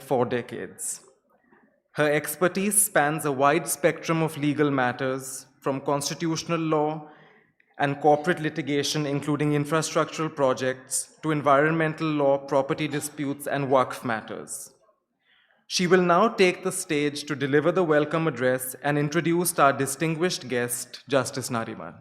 4 decades. Her expertise spans a wide spectrum of legal matters, from constitutional law and corporate litigation, including infrastructural projects, to environmental law, property disputes, and Waqf matters. She will now take the stage to deliver the welcome address and introduce our distinguished guest, Justice Nariman.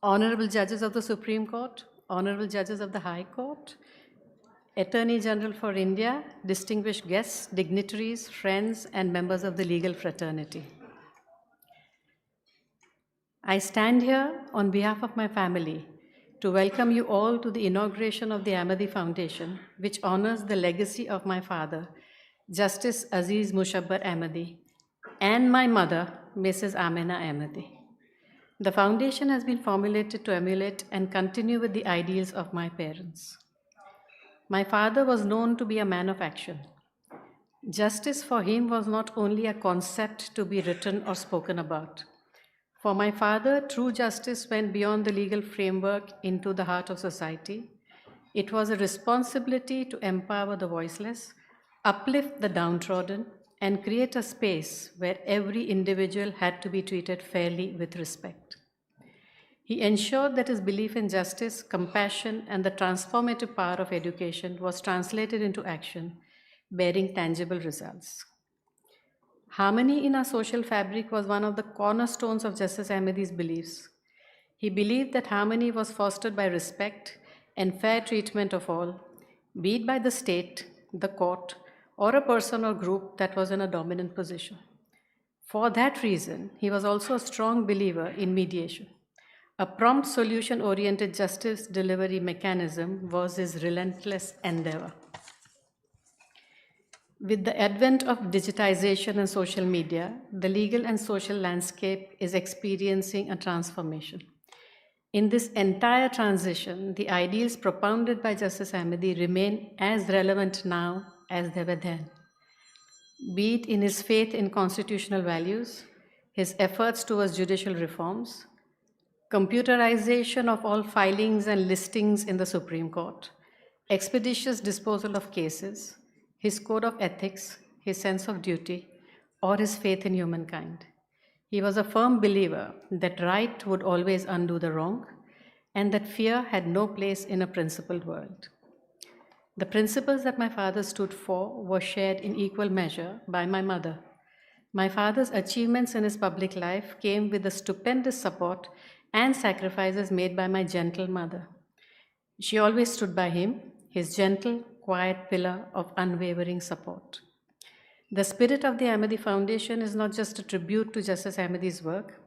Honorable Judges of the Supreme Court, Honorable Judges of the High Court, Attorney General for India, distinguished guests, dignitaries, friends, and members of the legal fraternity. I stand here on behalf of my family to welcome you all to the inauguration of the Ahmadi Foundation, which honors the legacy of my father, Justice Aziz Mushabbar Ahmadi, and my mother, Mrs. Amina Ahmadi. The foundation has been formulated to emulate and continue with the ideals of my parents. My father was known to be a man of action. Justice for him was not only a concept to be written or spoken about. For my father, true justice went beyond the legal framework into the heart of society. It was a responsibility to empower the voiceless, uplift the downtrodden, and create a space where every individual had to be treated fairly with respect. He ensured that his belief in justice, compassion, and the transformative power of education was translated into action, bearing tangible results. Harmony in our social fabric was one of the cornerstones of Justice Ahmadi's beliefs. He believed that harmony was fostered by respect and fair treatment of all, be it by the state, the court, or a person or group that was in a dominant position. For that reason, he was also a strong believer in mediation. A prompt solution-oriented justice delivery mechanism was his relentless endeavor. With the advent of digitization and social media, the legal and social landscape is experiencing a transformation. In this entire transition, the ideals propounded by Justice Ahmadi remain as relevant now as they were then. Be it in his faith in constitutional values, his efforts towards judicial reforms, computerization of all filings and listings in the Supreme Court, expeditious disposal of cases, his code of ethics, his sense of duty, or his faith in humankind. He was a firm believer that right would always undo the wrong, and that fear had no place in a principled world. The principles that my father stood for were shared in equal measure by my mother. My father's achievements in his public life came with the stupendous support and sacrifices made by my gentle mother. She always stood by him, his gentle, quiet pillar of unwavering support. The spirit of the Ahmadi Foundation is not just a tribute to Justice Ahmadi's work.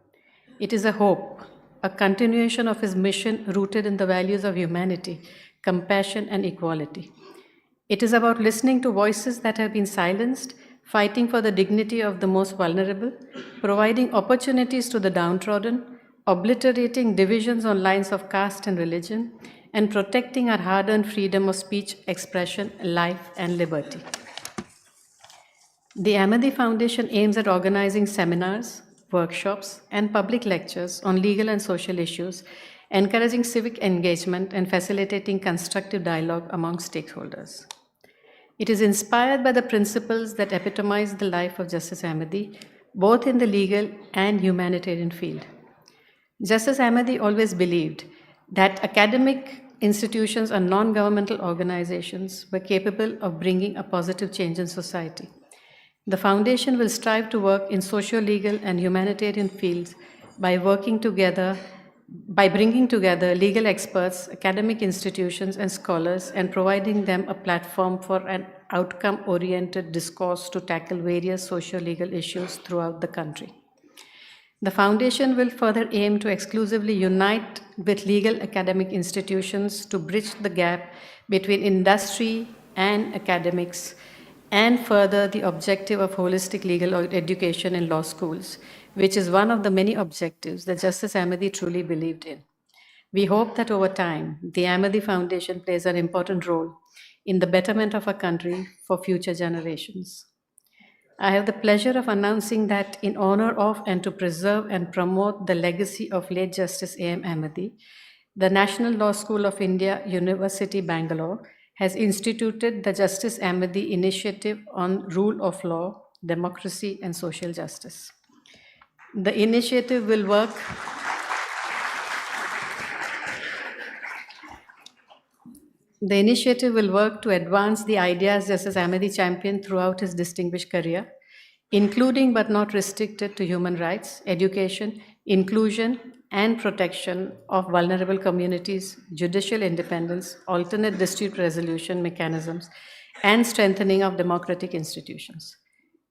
It is a hope, a continuation of his mission rooted in the values of humanity, compassion, and equality. It is about listening to voices that have been silenced, fighting for the dignity of the most vulnerable, providing opportunities to the downtrodden, obliterating divisions on lines of caste and religion, and protecting our hard-earned freedom of speech, expression, life, and liberty. The Ahmadi Foundation aims at organizing seminars, workshops, and public lectures on legal and social issues, encouraging civic engagement and facilitating constructive dialogue among stakeholders. It is inspired by the principles that epitomize the life of Justice Ahmadi, both in the legal and humanitarian field. Justice Ahmadi always believed that academic institutions and non-governmental organizations were capable of bringing a positive change in society. The Foundation will strive to work in socio-legal and humanitarian fields by bringing together legal experts, academic institutions, and scholars, and providing them a platform for an outcome-oriented discourse to tackle various socio-legal issues throughout the country. The Foundation will further aim to exclusively unite with legal academic institutions to bridge the gap between industry and academics, and further the objective of holistic legal education in law schools, which is one of the many objectives that Justice Ahmadi truly believed in. We hope that over time, the Ahmadi Foundation plays an important role in the betterment of our country for future generations. I have the pleasure of announcing that in honor of and to preserve and promote the legacy of late Justice A.M. Ahmadi, the National Law School of India, University, Bangalore, has instituted the Justice Ahmadi Initiative on Rule of Law, Democracy, and Social Justice. The initiative will work to advance the ideas Justice Ahmadi championed throughout his distinguished career, including but not restricted to human rights, education, inclusion, and protection of vulnerable communities, judicial independence, alternate dispute resolution mechanisms, and strengthening of democratic institutions.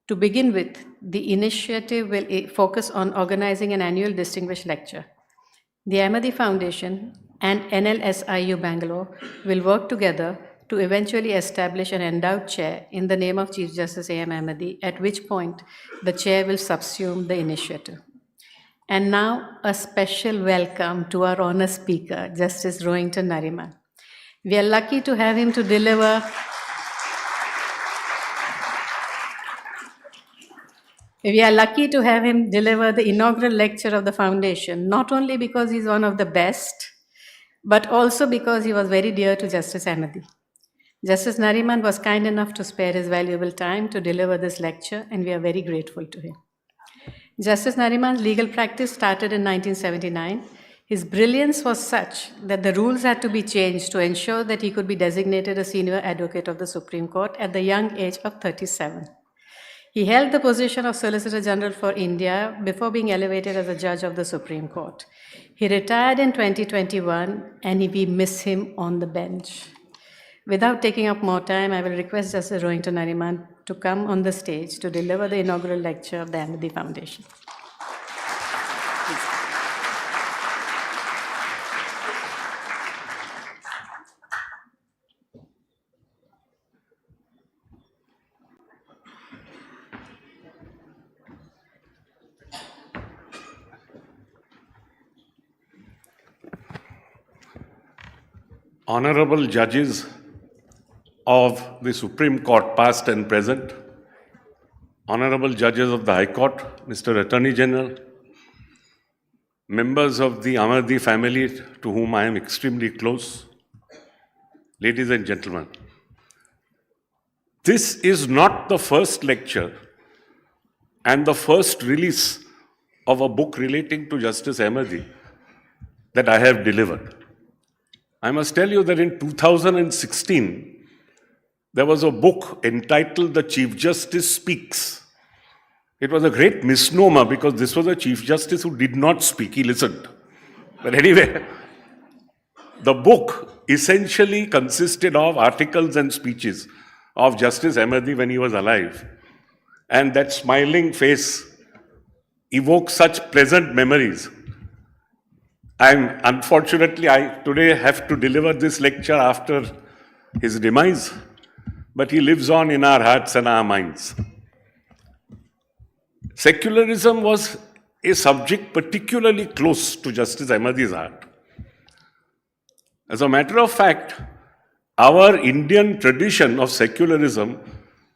To begin with, the initiative will focus on organizing an annual distinguished lecture. The Ahmadi Foundation and NLSIU Bangalore will work together to eventually establish an endowed chair in the name of Chief Justice A.M. Ahmadi, at which point the chair will subsume the initiative. And now, a special welcome to our honor speaker, Justice Rohinton Nariman. We are lucky to have him to deliver the inaugural lecture of the foundation, not only because he's one of the best, but also because he was very dear to Justice Ahmadi. Justice Nariman was kind enough to spare his valuable time to deliver this lecture, and we are very grateful to him. Justice Nariman's legal practice started in 1979. His brilliance was such that the rules had to be changed to ensure that he could be designated a senior advocate of the Supreme Court at the young age of 37. He held the position of Solicitor General for India before being elevated as a judge of the Supreme Court. He retired in 2021, and we miss him on the bench. Without taking up more time, I will request Justice Rohinton Nariman to come on the stage to deliver the inaugural lecture of the Ahmadi Foundation. Honorable judges of the Supreme Court, past and present, honorable judges of the High Court, Mr. Attorney General, members of the Ahmadi family to whom I am extremely close, ladies and gentlemen, this is not the first lecture and the first release of a book relating to Justice Ahmadi that I have delivered. I must tell you that in 2016, there was a book entitled The Chief Justice Speaks. It was a great misnomer because this was a Chief Justice who did not speak, he listened. But anyway, the book essentially consisted of articles and speeches of Justice Ahmadi when he was alive. And that smiling face evokes such pleasant memories. Unfortunately, I today have to deliver this lecture after his demise, but he lives on in our hearts and our minds. Secularism was a subject particularly close to Justice Ahmadi's heart. As a matter of fact, our Indian tradition of secularism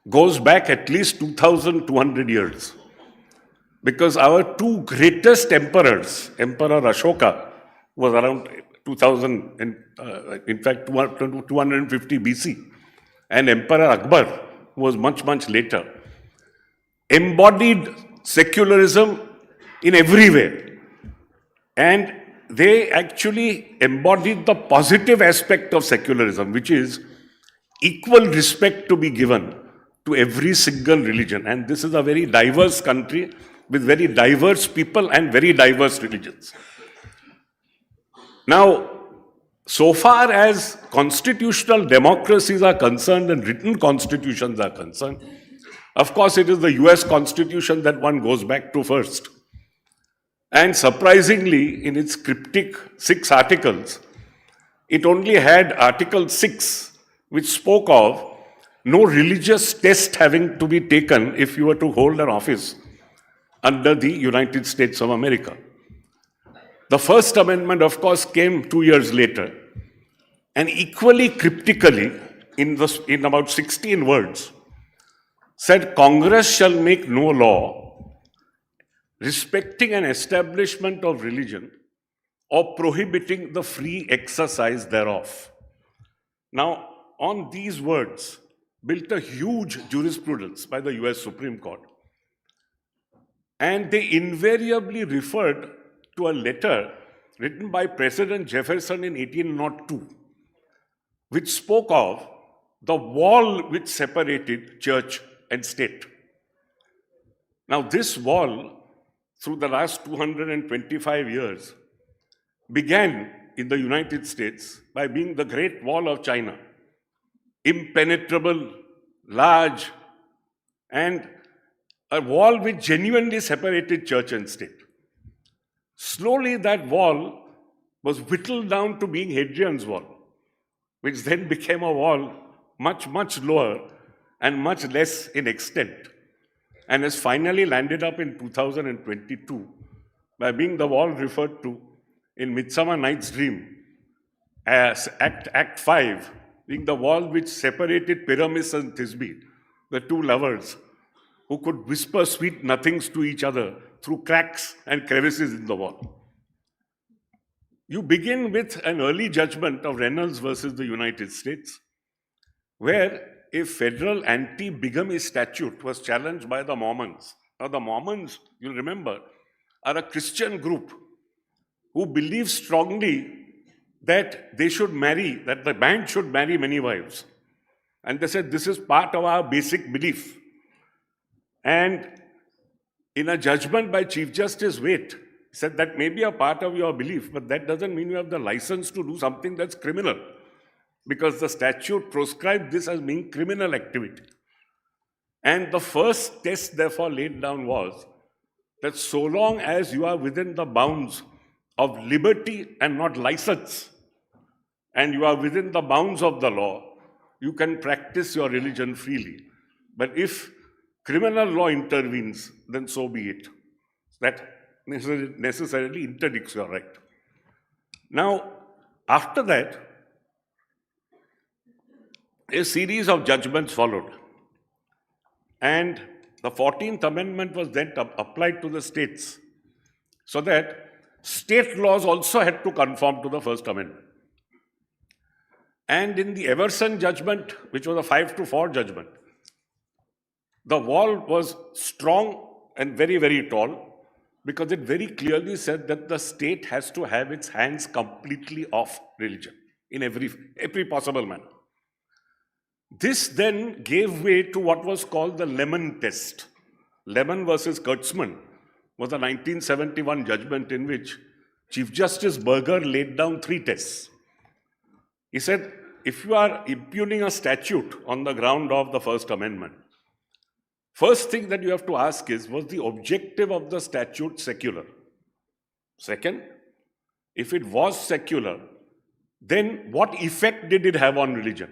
goes back at least 2,200 years. Because our two greatest emperors, Emperor Ashoka was around 2000, in fact 250 BC, and Emperor Akbar was much, much later, embodied secularism in every way. And they actually embodied the positive aspect of secularism, which is equal respect to be given to every single religion. And this is a very diverse country with very diverse people and very diverse religions. Now, so far as constitutional democracies are concerned and written constitutions are concerned, of course, it is the US Constitution that one goes back to first. And surprisingly, in its cryptic 6 articles, it only had Article 6, which spoke of no religious test having to be taken if you were to hold an office under the United States of America. The First Amendment, of course, came 2 years later, and equally cryptically, in about 16 words, said Congress shall make no law respecting an establishment of religion or prohibiting the free exercise thereof. Now, on these words, built a huge jurisprudence by the US Supreme Court. And they invariably referred to a letter written by President Jefferson in 1802, which spoke of the wall which separated church and state. Now, this wall, through the last 225 years, began in the United States by being the Great Wall of China, impenetrable, large, and a wall which genuinely separated church and state. Slowly, that wall was whittled down to being Hadrian's Wall, which then became a wall much, much lower and much less in extent, and has finally landed up in 2022 by being the wall referred to in Midsummer Night's Dream as Act 5, being the wall which separated Pyramus and Thisbe, the two lovers who could whisper sweet nothings to each other through cracks and crevices in the wall. You begin with an early judgment of Reynolds versus the United States, where a federal anti-bigamy statute was challenged by the Mormons. Now, the Mormons, you'll remember, are a Christian group who believe strongly that they should marry, that the band should marry many wives. And they said, this is part of our basic belief. And in a judgment by Chief Justice Waite, he said that may be a part of your belief, but that doesn't mean you have the license to do something that's criminal, because the statute proscribed this as being criminal activity. And the first test, therefore, laid down was that so long as you are within the bounds of liberty and not license, and you are within the bounds of the law, you can practice your religion freely. But if criminal law intervenes, then so be it. That necessarily interdicts your right. Now, after that, a series of judgments followed. And the 14th Amendment was then applied to the states, so that state laws also had to conform to the First Amendment. And in the Everson judgment, which was a 5-4 judgment, the wall was strong and very, very tall, because it very clearly said that the state has to have its hands completely off religion in every possible manner. This then gave way to what was called the Lemon test. Lemon versus Kurtzman was a 1971 judgment in which Chief Justice Berger laid down 3 tests. He said, if you are impugning a statute on the ground of the First Amendment, first thing that you have to ask is, was the objective of the statute secular? Second, if it was secular, then what effect did it have on religion?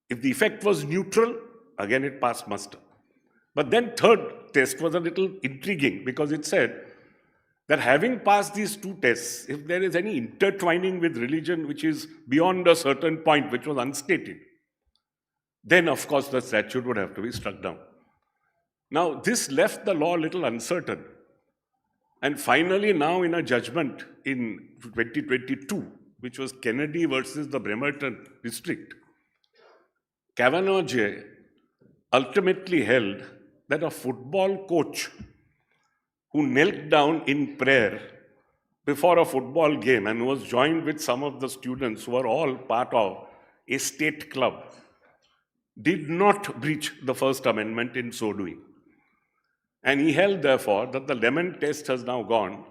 If the effect was neutral, again it passed muster. But then third test was a little intriguing, because it said that having passed these 2 tests, if there is any intertwining with religion which is beyond a certain point, which was unstated, then of course the statute would have to be struck down. Now, this left the law a little uncertain. And finally, now in a judgment in 2022, which was Kennedy versus the Bremerton district, Kavanaugh J. ultimately held that a football coach who knelt down in prayer before a football game and was joined with some of the students who were all part of a state club did not breach the First Amendment in so doing. And he held, therefore, that the Lemon test has now gone,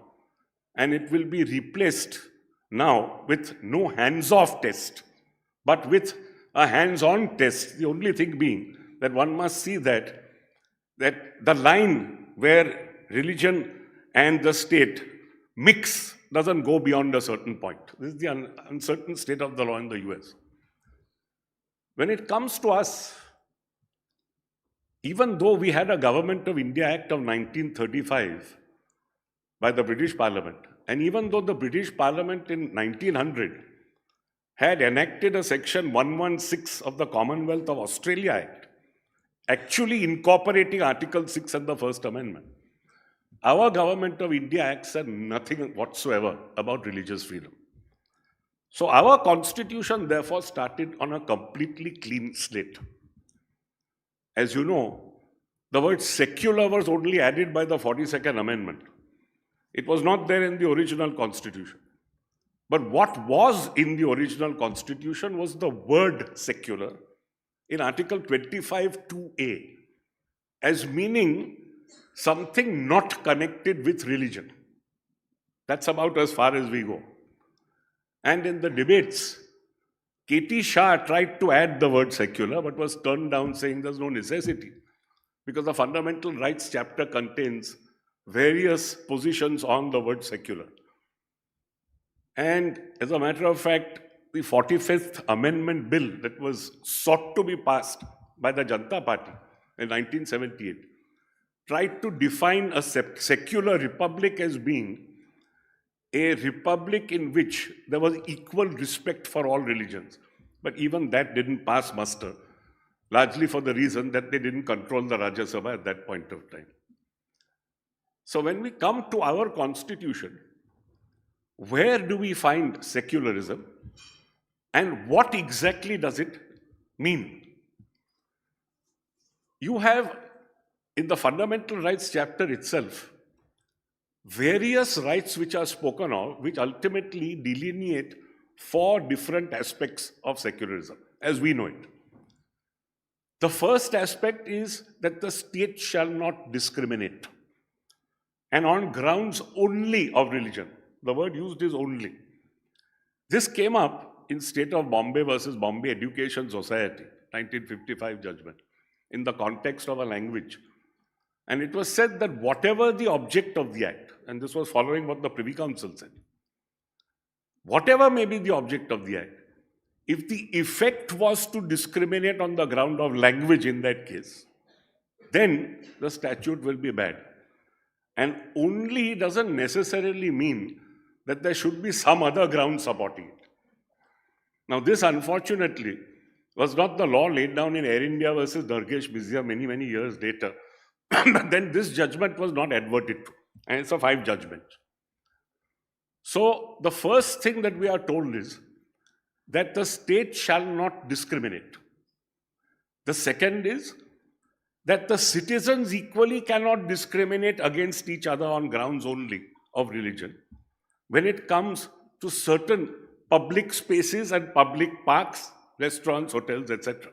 and it will be replaced now with no hands-off test, but with a hands-on test, the only thing being that one must see that the line where religion and the state mix doesn't go beyond a certain point. This is the uncertain state of the law in the US. When it comes to us, even though we had a Government of India Act of 1935 by the British Parliament, And even though the British Parliament in 1900 had enacted a section 116 of the Commonwealth of Australia Act, actually incorporating Article 6 and the First Amendment, our Government of India Act said nothing whatsoever about religious freedom. So our constitution therefore started on a completely clean slate. As you know, the word secular was only added by the 42nd Amendment. It was not there in the original constitution. But what was in the original constitution was the word secular in Article 25(2)(a) as meaning something not connected with religion. That's about as far as we go. And in the debates, K.T. Shah tried to add the word secular, but was turned down saying there's no necessity, because the Fundamental Rights chapter contains various positions on the word secular. And as a matter of fact, the 45th Amendment Bill that was sought to be passed by the Janata Party in 1978 tried to define a secular republic as being a republic in which there was equal respect for all religions. But even that didn't pass muster, largely for the reason that they didn't control the Rajya Sabha at that point of time. So when we come to our constitution, where do we find secularism and what exactly does it mean? You have in the Fundamental Rights chapter itself various rights which are spoken of, which ultimately delineate 4 different aspects of secularism as we know it. The first aspect is that the state shall not discriminate, and on grounds only of religion. The word used is only. This came up in State of Bombay versus Bombay Education Society, 1955 judgment, in the context of a language. And it was said that whatever the object of the act, and this was following what the Privy Council said, whatever may be the object of the act, if the effect was to discriminate on the ground of language in that case, then the statute will be bad. And only doesn't necessarily mean that there should be some other ground supporting it. Now, this unfortunately was not the law laid down in Air India versus Dargesh Mizia many, many years later. But then this judgment was not adverted to, and it's a 5 judgment. So the first thing that we are told is that the state shall not discriminate. The second is that the citizens equally cannot discriminate against each other on grounds only of religion when it comes to certain public spaces and public parks, restaurants, hotels, etc.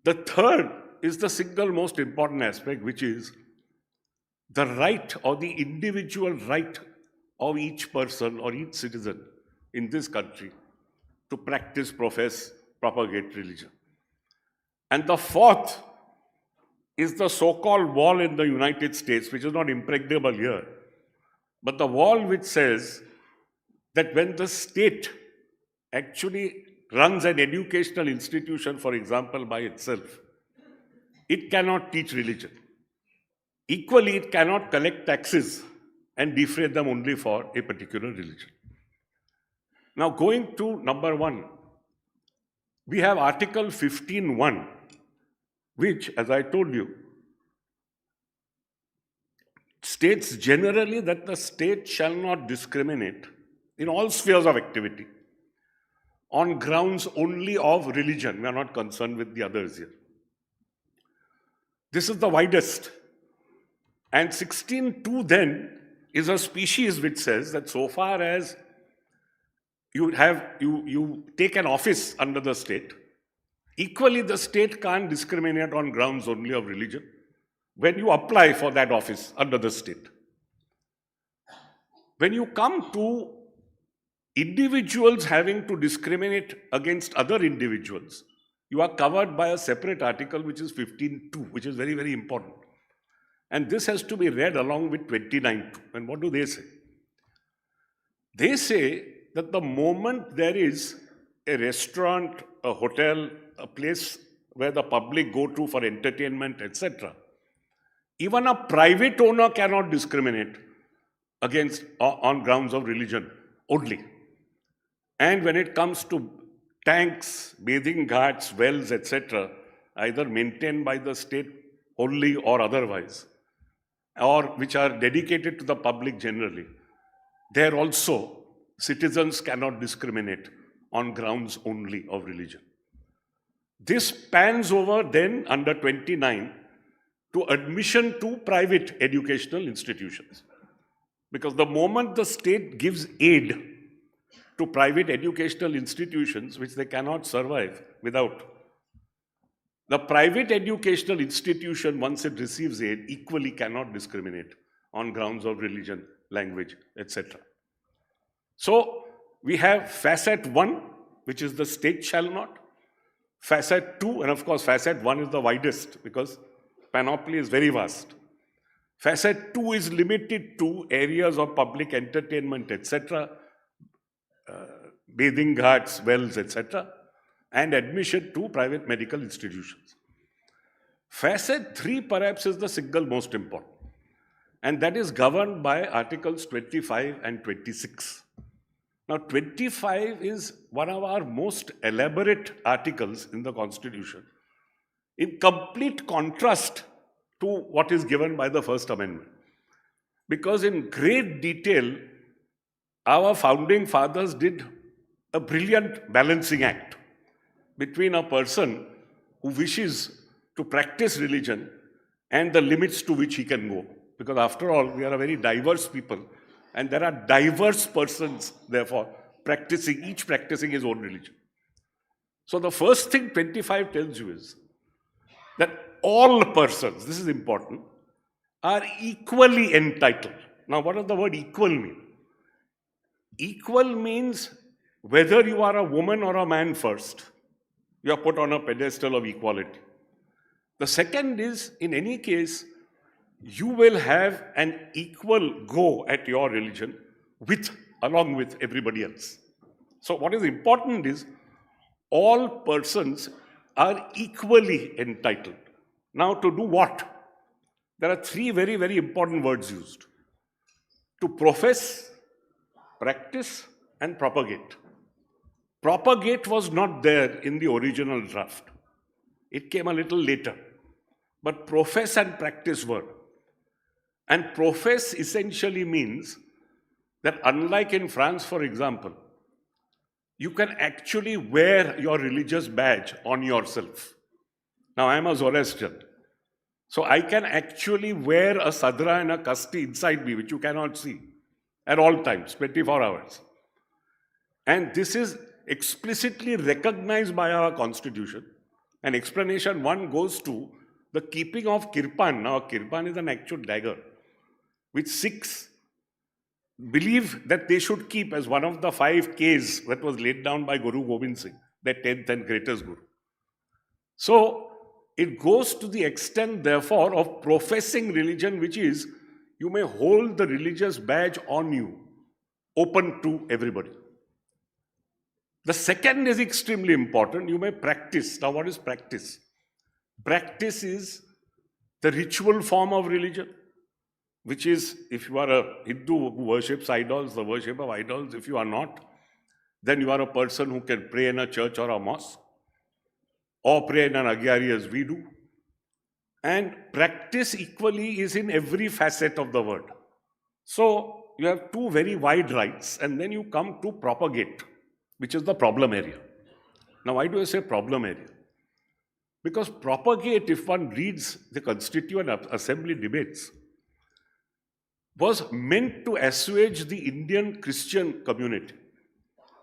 The third is the single most important aspect, which is the right or the individual right of each person or each citizen in this country to practice, profess, propagate religion. And the fourth is the so-called wall in the United States, which is not impregnable here, but the wall which says that when the state actually runs an educational institution, for example, by itself, it cannot teach religion. Equally, it cannot collect taxes and defray them only for a particular religion. Now, going to number 1, we have Article 15(1), which, as I told you, states generally that the state shall not discriminate in all spheres of activity on grounds only of religion. We are not concerned with the others here. This is the widest. And 16(2) then is a species which says that so far as you take an office under the state, equally the state can't discriminate on grounds only of religion when you apply for that office under the state. When you come to individuals having to discriminate against other individuals, you are covered by a separate article which is 15(2), which is very, very important. And this has to be read along with 29(2). And what do they say? They say that the moment there is a restaurant, a hotel, a place where the public go to for entertainment, etc., even a private owner cannot discriminate on grounds of religion only. And when it comes to tanks, bathing ghats, wells, etc., either maintained by the state wholly or otherwise, or which are dedicated to the public generally, there also citizens cannot discriminate on grounds only of religion. This spans over then under 29 to admission to private educational institutions. Because the moment the state gives aid to private educational institutions, which they cannot survive without, the private educational institution, once it receives aid, equally cannot discriminate on grounds of religion, language, etc. So we have facet 1, which is the state shall not. Facet 2, and of course facet 1 is the widest because panoply is very vast. Facet 2 is limited to areas of public entertainment, etc., bathing ghats, wells, etc., and admission to private medical institutions. Facet 3 perhaps is the single most important, and that is governed by Articles 25 and 26. Now, 25 is one of our most elaborate articles in the Constitution, in complete contrast to what is given by the First Amendment. Because in great detail, our founding fathers did a brilliant balancing act between a person who wishes to practice religion and the limits to which he can go. Because after all, we are a very diverse people, and there are diverse persons, therefore, each practicing his own religion. So the first thing 25 tells you is that all persons, this is important, are equally entitled. Now, what does the word equal mean? Equal means whether you are a woman or a man first, you are put on a pedestal of equality. The second is, in any case, you will have an equal go at your religion along with everybody else. So what is important is all persons are equally entitled. Now, to do what? There are 3 very, very important words used: to profess, practice, and propagate. Propagate was not there in the original draft. It came a little later. But profess and practice were. And profess essentially means that, unlike in France, for example, you can actually wear your religious badge on yourself. Now, I am a Zoroastrian, so I can actually wear a sadra and a kasti inside me, which you cannot see at all times, 24 hours. And this is explicitly recognized by our Constitution. And explanation 1 goes to the keeping of kirpan. Now, kirpan is an actual dagger, which Sikhs believe that they should keep as one of the 5 Ks that was laid down by Guru Gobind Singh, their 10th and greatest Guru. So, it goes to the extent, therefore, of professing religion, which is you may hold the religious badge on you, open to everybody. The second is extremely important. You may practice. Now, what is practice? Practice is the ritual form of religion, which is, if you are a Hindu who worships idols, the worship of idols. If you are not, then you are a person who can pray in a church or a mosque, or pray in an agyari as we do. And practice equally is in every facet of the word. So you have 2 very wide rights, and then you come to propagate, which is the problem area. Now, why do I say problem area? Because propagate, if one reads the Constituent Assembly debates, was meant to assuage the Indian Christian community.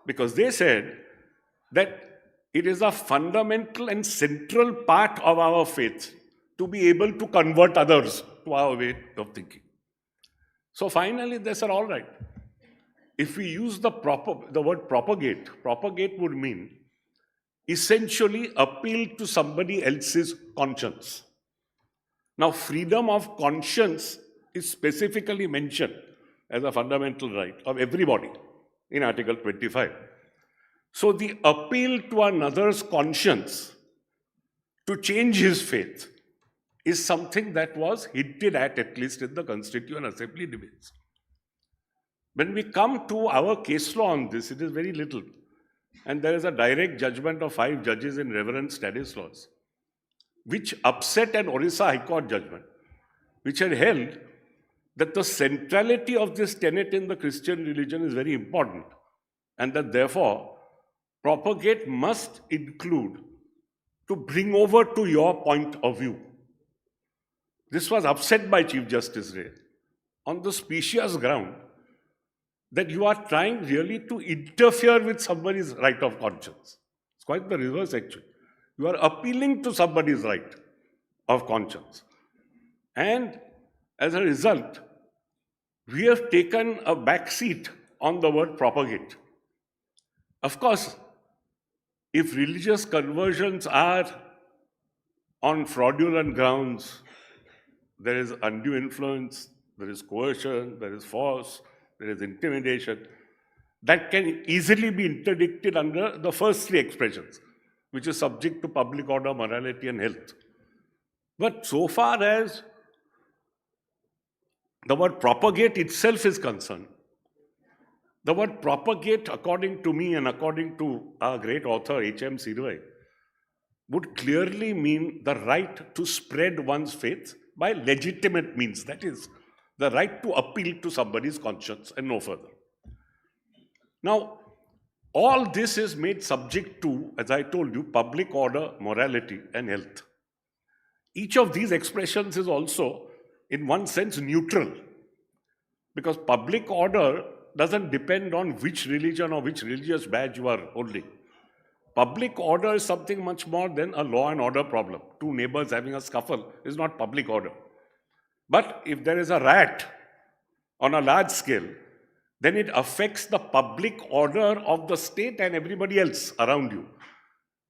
Because they said that it is a fundamental and central part of our faith to be able to convert others to our way of thinking. So finally, they said, all right, if we use the word propagate, propagate would mean essentially appeal to somebody else's conscience. Now, freedom of conscience is specifically mentioned as a fundamental right of everybody in Article 25. So the appeal to another's conscience to change his faith is something that was hinted at least in the Constituent Assembly debates. When we come to our case law on this, it is very little. And there is a direct judgment of 5 judges in Reverend Stanislaus, which upset an Orissa High Court judgment, which had held that the centrality of this tenet in the Christian religion is very important, and that therefore propagate must include to bring over to your point of view. This was upset by Chief Justice Ray on the specious ground that you are trying really to interfere with somebody's right of conscience. It's quite the reverse, actually. You are appealing to somebody's right of conscience. And as a result, we have taken a back seat on the word propagate. Of course, if religious conversions are on fraudulent grounds, there is undue influence, there is coercion, there is force, there is intimidation, that can easily be interdicted under the first 3 expressions, which is subject to public order, morality, and health. But so far as the word propagate itself is concerned, the word propagate, according to me and according to our great author H.M. Sirvai, would clearly mean the right to spread one's faith by legitimate means. That is, the right to appeal to somebody's conscience and no further. Now, all this is made subject to, as I told you, public order, morality, and health. Each of these expressions is also, in one sense, neutral, because public order doesn't depend on which religion or which religious badge you are holding. Public order is something much more than a law and order problem. 2 neighbors having a scuffle is not public order. But if there is a riot on a large scale, then it affects the public order of the state and everybody else around you.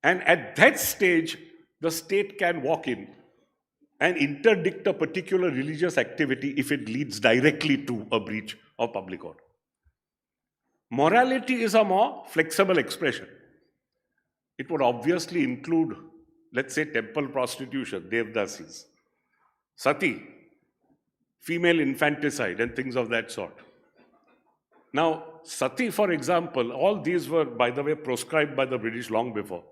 And at that stage, the state can walk in and interdict a particular religious activity if it leads directly to a breach of public order. Morality is a more flexible expression. It would obviously include, let's say, temple prostitution, devdasis, sati, female infanticide, and things of that sort. Now, sati, for example, all these were, by the way, proscribed by the British long before.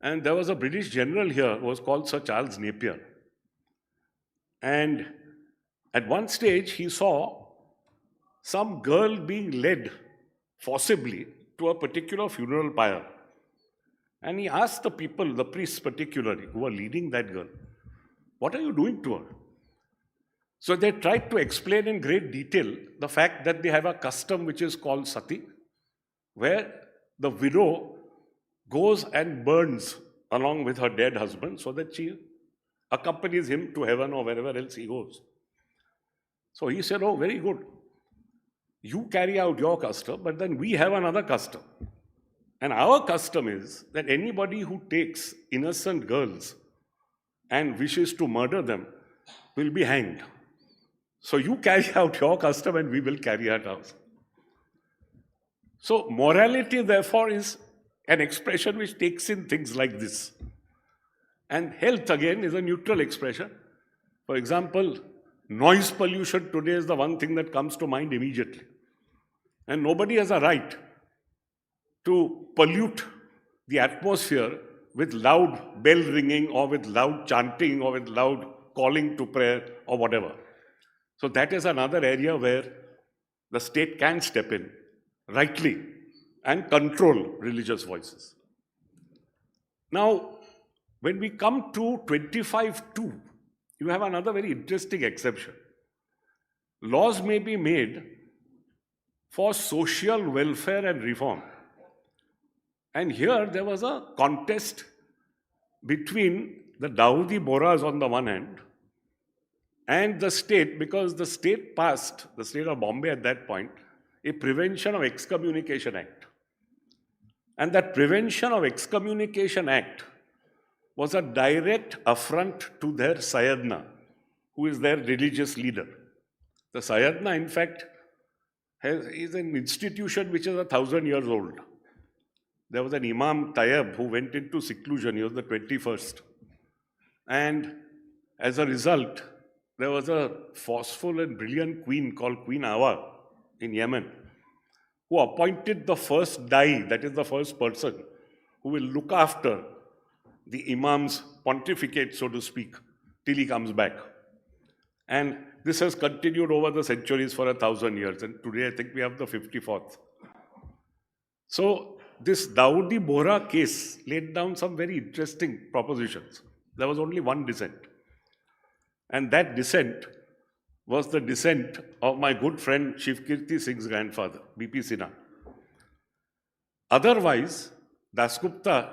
And there was a British general here who was called Sir Charles Napier. And at one stage, he saw some girl being led forcibly to a particular funeral pyre. And he asked the people, the priests particularly, who were leading that girl, what are you doing to her? So they tried to explain in great detail the fact that they have a custom which is called sati, where the widow goes and burns along with her dead husband so that she accompanies him to heaven or wherever else he goes. So he said, oh, very good. You carry out your custom, but then we have another custom. And our custom is that anybody who takes innocent girls and wishes to murder them will be hanged. So you carry out your custom and we will carry out ours. So morality, therefore, is an expression which takes in things like this. And health, again, is a neutral expression. For example, noise pollution today is the one thing that comes to mind immediately. And nobody has a right to pollute the atmosphere with loud bell ringing or with loud chanting or with loud calling to prayer or whatever. So that is another area where the state can step in rightly and control religious voices. Now, when we come to 25(2), you have another very interesting exception. Laws may be made for social welfare and reform. And here there was a contest between the Dawoodi Bohras on the one hand and the state, because the state passed, the state of Bombay at that point, a Prevention of Excommunication Act. And that Prevention of Excommunication Act was a direct affront to their Sayadna, who is their religious leader. The Sayadna, in fact, is an institution which is 1,000 years old. There was an Imam Tayyib who went into seclusion. He was the 21st. And as a result, there was a forceful and brilliant queen called Queen Awa, in Yemen, who appointed the first dai, that is the first person, who will look after the Imam's pontificate, so to speak, till he comes back. And this has continued over the centuries for 1,000 years. And today I think we have the 54th. So this Dawoodi Bohra case laid down some very interesting propositions. There was only one dissent. And that dissent was the dissent of my good friend Shivkirti Singh's grandfather, B.P. Sinha. Otherwise, Dasgupta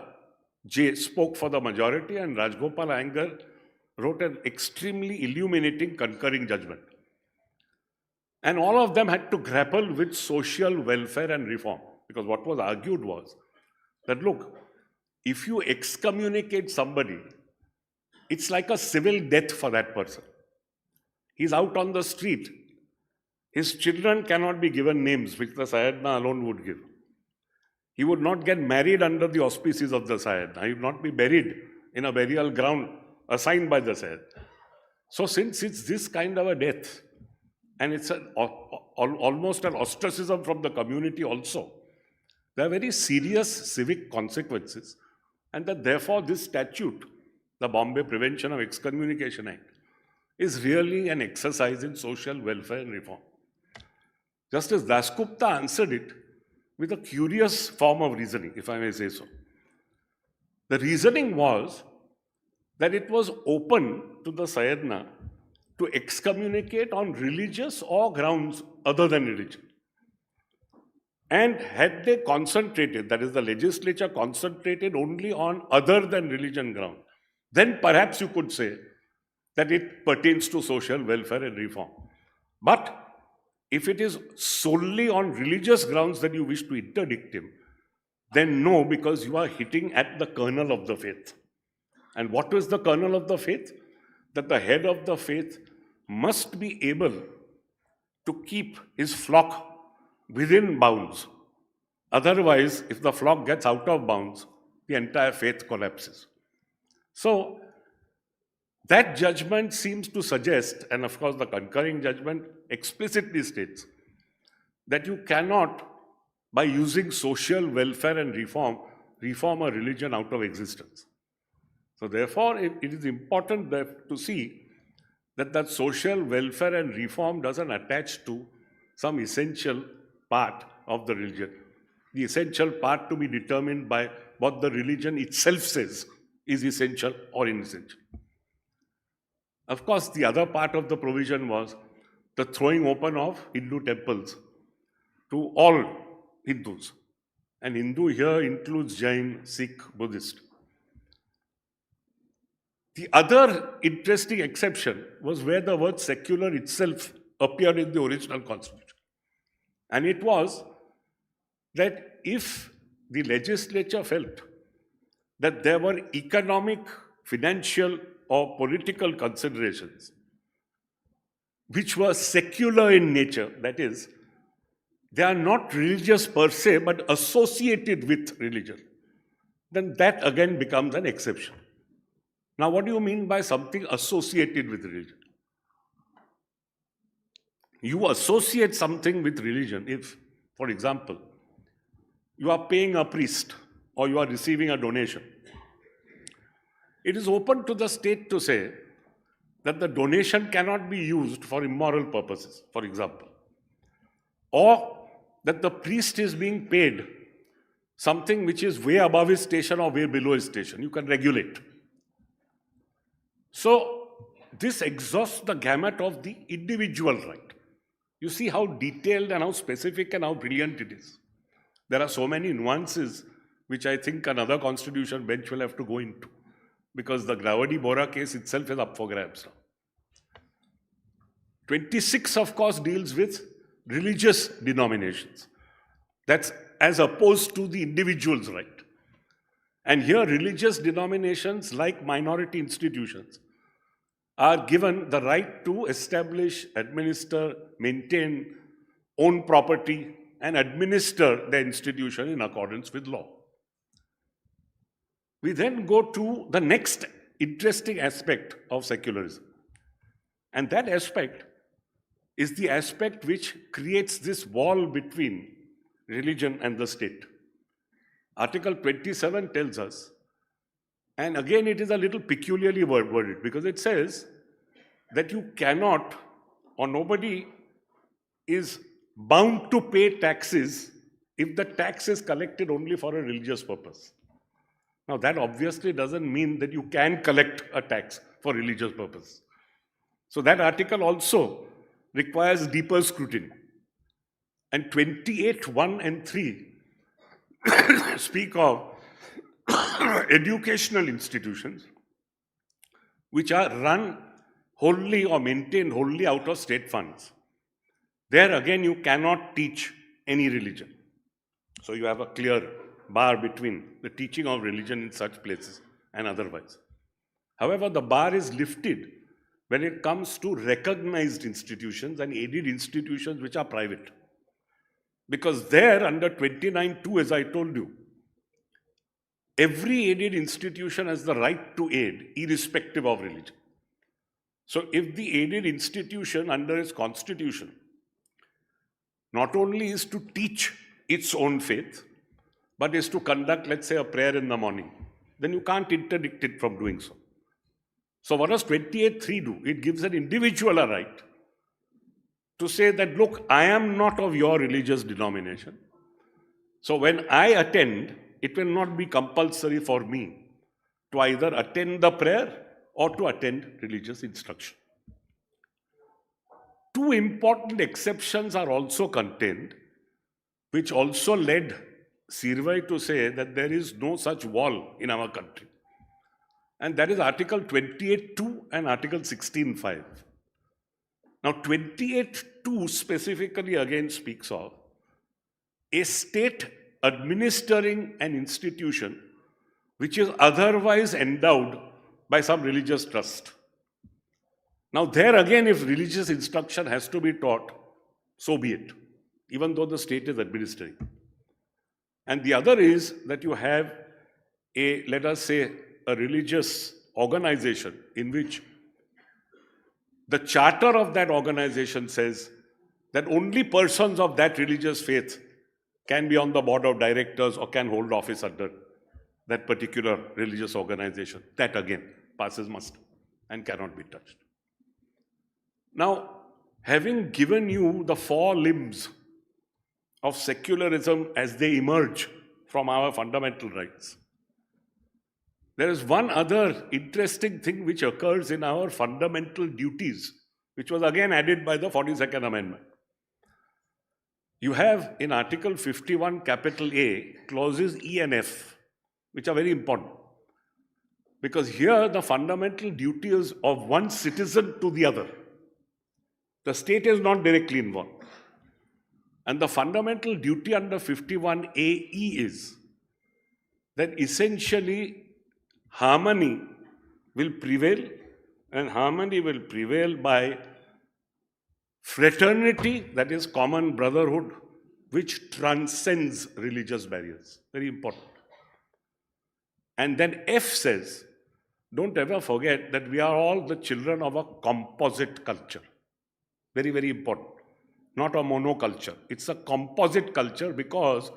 J spoke for the majority and Rajgopal Iyengar wrote an extremely illuminating concurring judgment. And all of them had to grapple with social welfare and reform, because what was argued was that, look, if you excommunicate somebody, it's like a civil death for that person. He's out on the street. His children cannot be given names which the Sayyidna alone would give. He would not get married under the auspices of the Sayyidna. He would not be buried in a burial ground assigned by the Sayyidna. So since it's this kind of a death, and it's almost an ostracism from the community also, there are very serious civic consequences, and that therefore this statute, the Bombay Prevention of Excommunication Act, is really an exercise in social welfare and reform. Justice Dasgupta answered it with a curious form of reasoning, if I may say so. The reasoning was that it was open to the Sayyidna to excommunicate on religious or grounds other than religion. And had they concentrated, that is the legislature concentrated only on other than religion ground, then perhaps you could say that it pertains to social welfare and reform. But if it is solely on religious grounds that you wish to interdict him, then no, because you are hitting at the kernel of the faith. And what is the kernel of the faith? That the head of the faith must be able to keep his flock within bounds. Otherwise, if the flock gets out of bounds, the entire faith collapses. So, that judgment seems to suggest, and of course the concurring judgment explicitly states, that you cannot, by using social welfare and reform a religion out of existence. So therefore, it is important to see that social welfare and reform doesn't attach to some essential part of the religion. The essential part to be determined by what the religion itself says is essential or inessential. Of course, the other part of the provision was the throwing open of Hindu temples to all Hindus. And Hindu here includes Jain, Sikh, Buddhist. The other interesting exception was where the word secular itself appeared in the original constitution. And it was that if the legislature felt that there were economic, financial, or political considerations which were secular in nature, that is, they are not religious per se, but associated with religion, then that again becomes an exception. Now, what do you mean by something associated with religion? You associate something with religion if, for example, you are paying a priest or you are receiving a donation. It is open to the state to say that the donation cannot be used for immoral purposes, for example, or that the priest is being paid something which is way above his station or way below his station. You can regulate. So this exhausts the gamut of the individual right. You see how detailed and how specific and how brilliant it is. There are so many nuances which I think another constitution bench will have to go into, because the Dawoodi Bohra case itself is up for grabs now. 26, of course, deals with religious denominations. That's as opposed to the individual's right. And here, religious denominations, like minority institutions, are given the right to establish, administer, maintain, own property, and administer the institution in accordance with law. We then go to the next interesting aspect of secularism. And that aspect is the aspect which creates this wall between religion and the state. Article 27 tells us, and again it is a little peculiarly worded, because it says that you cannot, or nobody is bound to pay taxes if the tax is collected only for a religious purpose. Now, that obviously doesn't mean that you can collect a tax for religious purpose. So that article also requires deeper scrutiny. And 28, 1 and 3 speak of educational institutions which are run wholly or maintained wholly out of state funds. There again, you cannot teach any religion. So you have a clear bar between the teaching of religion in such places and otherwise. However, the bar is lifted when it comes to recognized institutions and aided institutions which are private. Because there, under 29(2), as I told you, every aided institution has the right to aid, irrespective of religion. So if the aided institution under its constitution not only is to teach its own faith, but is to conduct, let's say, a prayer in the morning, then you can't interdict it from doing so. So what does 28(3) do? It gives an individual a right to say that, look, I am not of your religious denomination. So when I attend, it will not be compulsory for me to either attend the prayer or to attend religious instruction. Two important exceptions are also contained, which also led Sirvai to say that there is no such wall in our country. And that is Article 28(2) and Article 16(5). Now, 28(2) specifically again speaks of a state administering an institution which is otherwise endowed by some religious trust. Now, there again, if religious instruction has to be taught, so be it, even though the state is administering. And the other is that you have a, let us say, a religious organization in which the charter of that organization says that only persons of that religious faith can be on the board of directors or can hold office under that particular religious organization. That again passes muster and cannot be touched. Now, having given you the four limbs of secularism as they emerge from our fundamental rights, there is one other interesting thing which occurs in our fundamental duties, which was again added by the 42nd Amendment. You have in Article 51, capital A, clauses E and F, which are very important. Because here the fundamental duty is of one citizen to the other. The state is not directly involved. And the fundamental duty under 51AE is that essentially harmony will prevail, and harmony will prevail by fraternity, that is common brotherhood, which transcends religious barriers. Very important. And then F says, don't ever forget that we are all the children of a composite culture. Very, very important. Not a monoculture. It's a composite culture because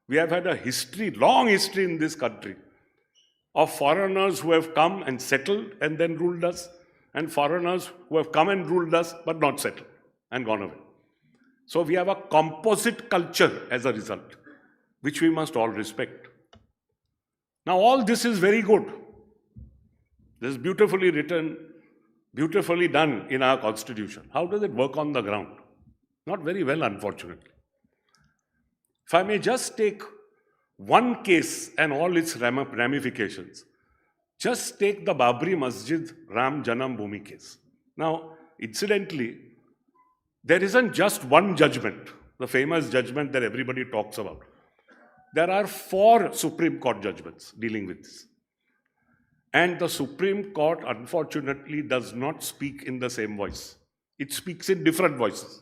we have had a history, long history in this country of foreigners who have come and settled and then ruled us, and foreigners who have come and ruled us but not settled and gone away. So we have a composite culture as a result, which we must all respect. Now all this is very good. This is beautifully written, beautifully done in our constitution. How does it work on the ground? Not very well, unfortunately. If I may just take one case and all its ramifications, just take the Babri Masjid Ram Janam Bhoomi case. Now, incidentally, there isn't just one judgment, the famous judgment that everybody talks about. There are 4 Supreme Court judgments dealing with this. And the Supreme Court, unfortunately, does not speak in the same voice. It speaks in different voices.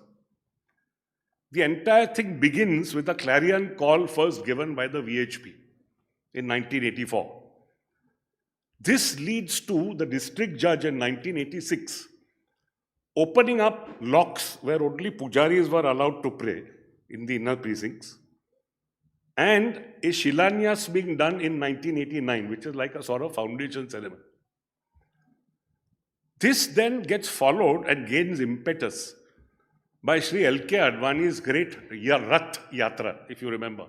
The entire thing begins with a clarion call first given by the VHP in 1984. This leads to the district judge in 1986 opening up locks where only pujaris were allowed to pray in the inner precincts, and a shilanyas being done in 1989, which is like a sort of foundation ceremony. This then gets followed and gains impetus by Sri L.K. Advani's great Rath Yatra, if you remember.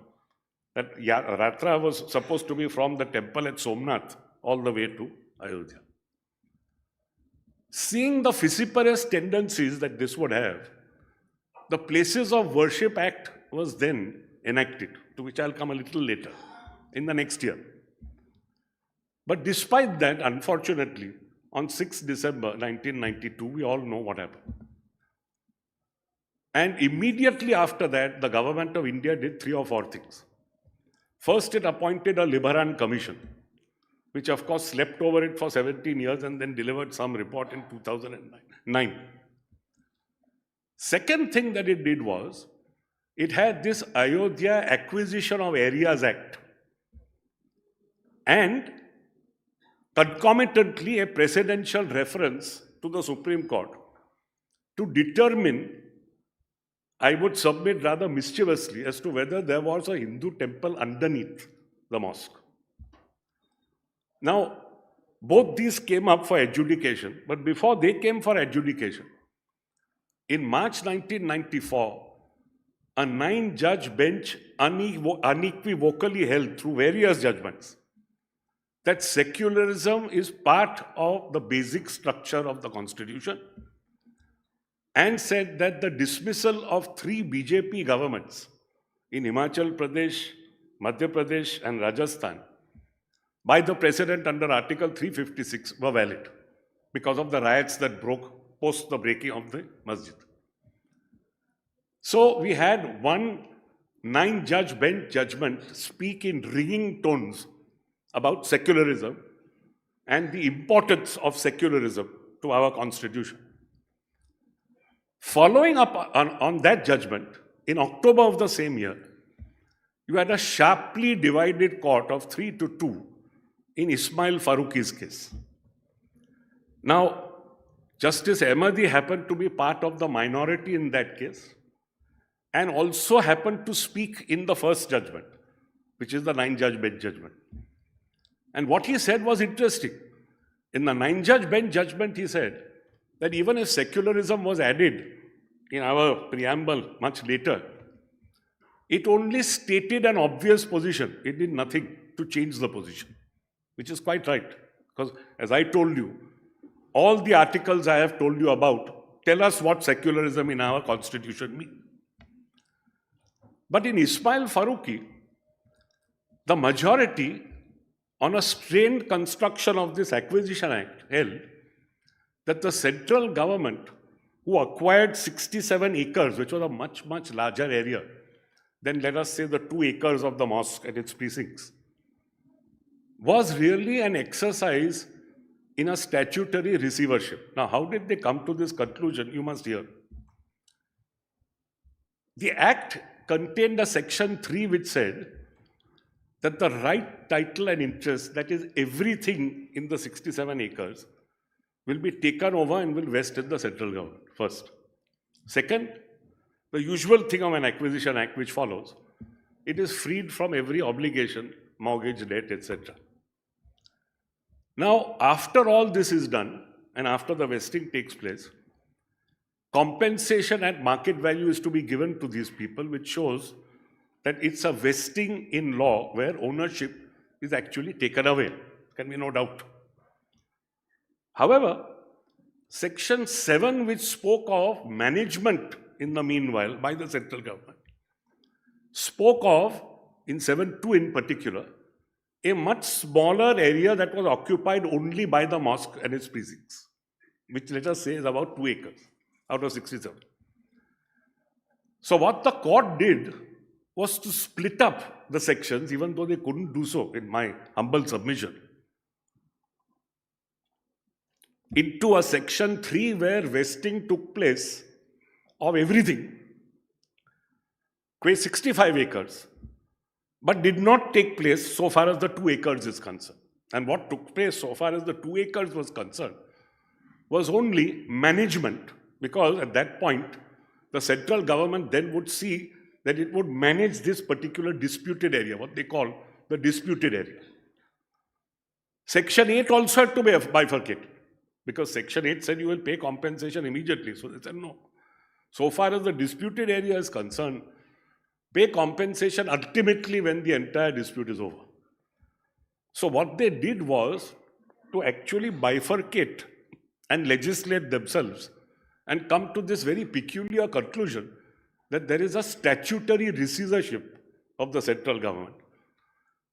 That Yatra was supposed to be from the temple at Somnath all the way to Ayodhya. Seeing the vociferous tendencies that this would have, the Places of Worship Act was then enacted, to which I'll come a little later, in the next year. But despite that, unfortunately, on 6th December 1992, we all know what happened. And immediately after that, the government of India did 3 or 4 things. First, it appointed a Libaran Commission, which of course slept over it for 17 years and then delivered some report in 2009. Second thing that it did was, it had this Ayodhya Acquisition of Areas Act and concomitantly a precedential reference to the Supreme Court to determine, I would submit rather mischievously, as to whether there was a Hindu temple underneath the mosque. Now, both these came up for adjudication, but before they came for adjudication, in March 1994, a 9-judge bench unequivocally held through various judgments that secularism is part of the basic structure of the Constitution, and said that the dismissal of 3 BJP governments in Himachal Pradesh, Madhya Pradesh and Rajasthan by the President under Article 356 were valid because of the riots that broke post the breaking of the masjid. So we had one 9-judge bench judgment speak in ringing tones about secularism and the importance of secularism to our Constitution. Following up on that judgment, in October of the same year, you had a sharply divided court of 3-2 in Ismail Farooqi's case. Now, Justice Ahmadi happened to be part of the minority in that case and also happened to speak in the first judgment, which is the 9-judge bench judgment. And what he said was interesting. In the 9-judge bench judgment, he said that even if secularism was added in our preamble much later, it only stated an obvious position. It did nothing to change the position, which is quite right. Because as I told you, all the articles I have told you about tell us what secularism in our Constitution means. But in Ismail Farooqi, the majority, on a strained construction of this Acquisition Act, held that the central government, who acquired 67 acres, which was a much, much larger area than, let us say, the 2 acres of the mosque and its precincts, was really an exercise in a statutory receivership. Now, how did they come to this conclusion? You must hear. The Act contained a section 3 which said that the right, title and interest, that is everything in the 67 acres, will be taken over and will vest in the central government, first. Second, the usual thing of an Acquisition Act which follows, it is freed from every obligation, mortgage, debt, etc. Now, after all this is done, and after the vesting takes place, compensation at market value is to be given to these people, which shows that it's a vesting in law where ownership is actually taken away. Can be no doubt. However, Section 7, which spoke of management in the meanwhile by the central government, spoke of, in 7.2 in particular, a much smaller area that was occupied only by the mosque and its precincts, which let us say is about 2 acres out of 67. So what the court did was to split up the sections, even though they couldn't do so, in my humble submission, into a section 3 where vesting took place of everything, 65 acres, but did not take place so far as the 2 acres is concerned. And what took place so far as the 2 acres was concerned was only management because at that point, the central government then would see that it would manage this particular disputed area, what they call the disputed area. Section 8 also had to be bifurcated, because Section 8 said you will pay compensation immediately. So they said no. So far as the disputed area is concerned, pay compensation ultimately when the entire dispute is over. So what they did was to actually bifurcate and legislate themselves and come to this very peculiar conclusion that there is a statutory receivership of the central government,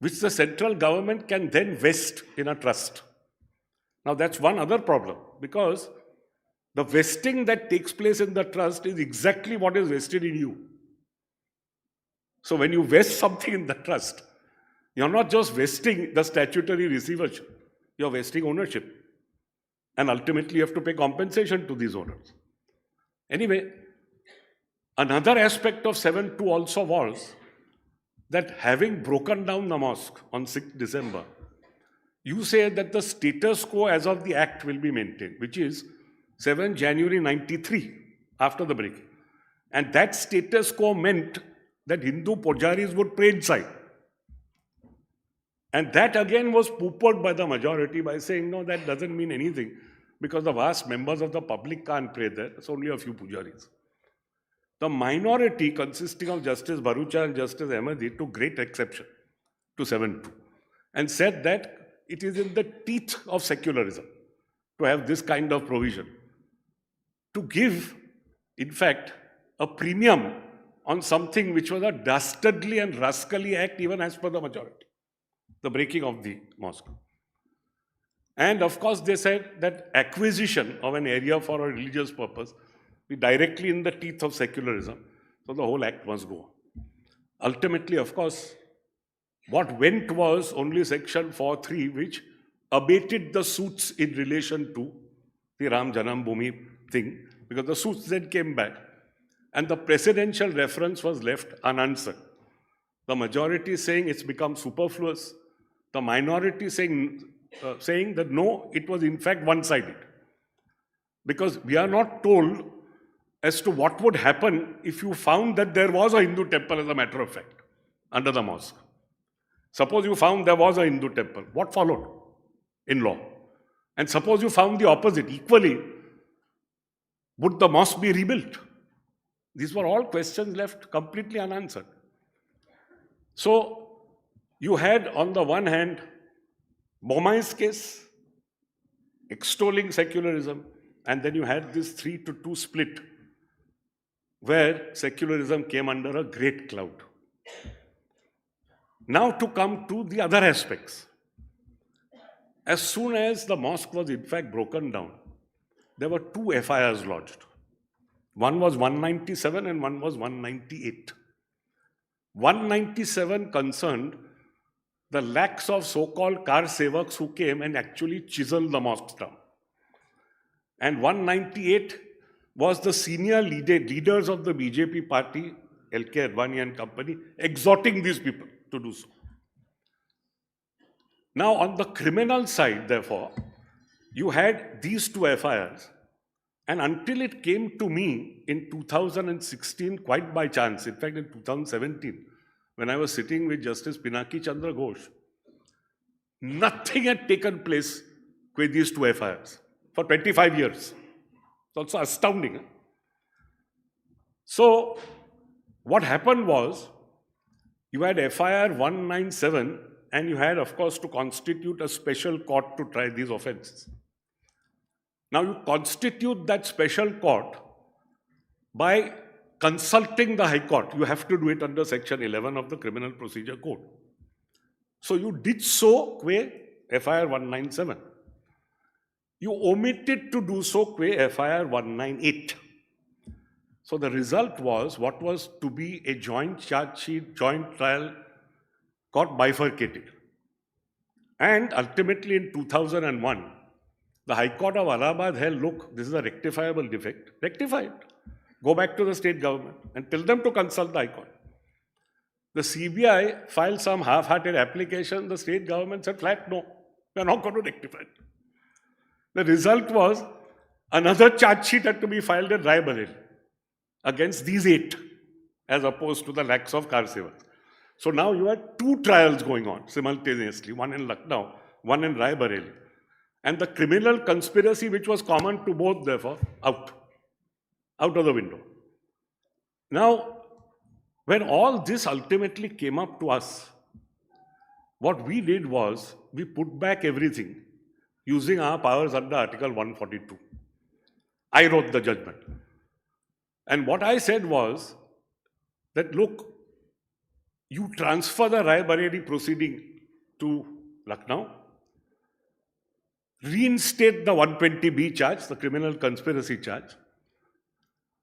which the central government can then vest in a trust. Now that's one other problem, because the vesting that takes place in the trust is exactly what is vested in you. So when you vest something in the trust, you're not just vesting the statutory receivership, you're vesting ownership. And ultimately you have to pay compensation to these owners. Anyway, another aspect of 7-2 also was that having broken down the mosque on 6th December, you say that the status quo as of the act will be maintained, which is 7 January 93, after the breaking. And that status quo meant that Hindu pujaris would pray inside. And that again was poo-poohed by the majority by saying, no, that doesn't mean anything, because the vast members of the public can't pray there. It's only a few pujaris. The minority, consisting of Justice Bharucha and Justice Ahmadi, took great exception to 7-2 and said that it is in the teeth of secularism to have this kind of provision, to give, in fact, a premium on something which was a dastardly and rascally act even as per the majority, the breaking of the mosque. And of course, they said that acquisition of an area for a religious purpose be directly in the teeth of secularism, so the whole act must go. Ultimately, of course, what went was only Section 4(3), which abated the suits in relation to the Ram Janam Bhoomi thing, because the suits then came back, and the presidential reference was left unanswered. The majority saying it's become superfluous, the minority saying that no, it was in fact one-sided. Because we are not told as to what would happen if you found that there was a Hindu temple, as a matter of fact, under the mosque. Suppose you found there was a Hindu temple, what followed in law? And suppose you found the opposite, equally, would the mosque be rebuilt? These were all questions left completely unanswered. So you had, on the one hand, Bomai's case, extolling secularism, and then you had this 3-2 split, where secularism came under a great cloud. Now to come to the other aspects. As soon as the mosque was in fact broken down, there were 2 FIRs lodged. One was 197 and one was 198. 197 concerned the lakhs of so-called car sevaks who came and actually chiseled the mosque down. And 198 was the senior leaders of the BJP party, L.K. Advani and company, exhorting these people to do so. Now, on the criminal side, therefore, you had these 2 FIRs. And until it came to me in 2016, quite by chance, in fact in 2017, when I was sitting with Justice Pinaki Chandra Ghosh, nothing had taken place with these 2 FIRs for 25 years. It's also astounding. Huh? So, what happened was, you had FIR 197 and you had, of course, to constitute a special court to try these offences. Now, you constitute that special court by consulting the High Court. You have to do it under Section 11 of the Criminal Procedure Code. So, you did so qua FIR 197. You omitted to do so qua FIR 198. So, the result was, what was to be a joint charge sheet, joint trial, got bifurcated. And ultimately in 2001, the High Court of Allahabad held, look, this is a rectifiable defect. Rectify it. Go back to the state government and tell them to consult the High Court. The CBI filed some half-hearted application. The state government said flat, no, we are not going to rectify it. The result was Another charge sheet had to be filed in Raebareli against these 8, as opposed to the lakhs of car sevas. So now you had 2 trials going on simultaneously, one in Lucknow, one in Raebareli. And the criminal conspiracy, which was common to both, therefore, out of the window. Now, when all this ultimately came up to us, what we did was we put back everything using our powers under Article 142. I wrote the judgment. And what I said was that, look, you transfer the Raebareli proceeding to Lucknow, reinstate the 120B charge, the criminal conspiracy charge.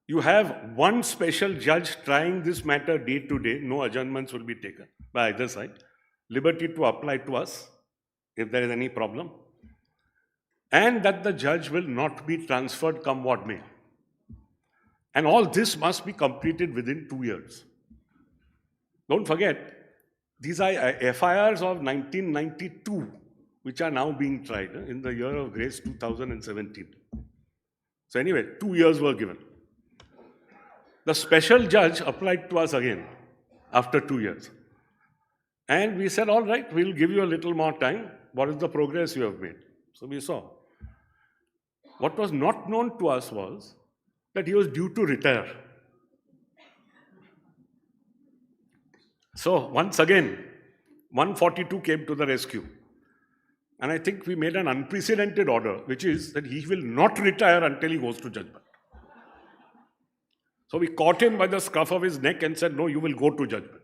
You have one special judge trying this matter day to day. No adjournments will be taken by either side. Liberty to apply to us if there is any problem. And that the judge will not be transferred come what may. And all this must be completed within 2 years. Don't forget, these are FIRs of 1992, which are now being tried in the year of grace 2017. So anyway, 2 years were given. The special judge applied to us again after 2 years. And we said, all right, we'll give you a little more time. What is the progress you have made? So we saw. What was not known to us was that he was due to retire. So once again, 142 came to the rescue. And I think we made an unprecedented order, which is that he will not retire until he goes to judgment. So we caught him by the scruff of his neck and said, no, you will go to judgment.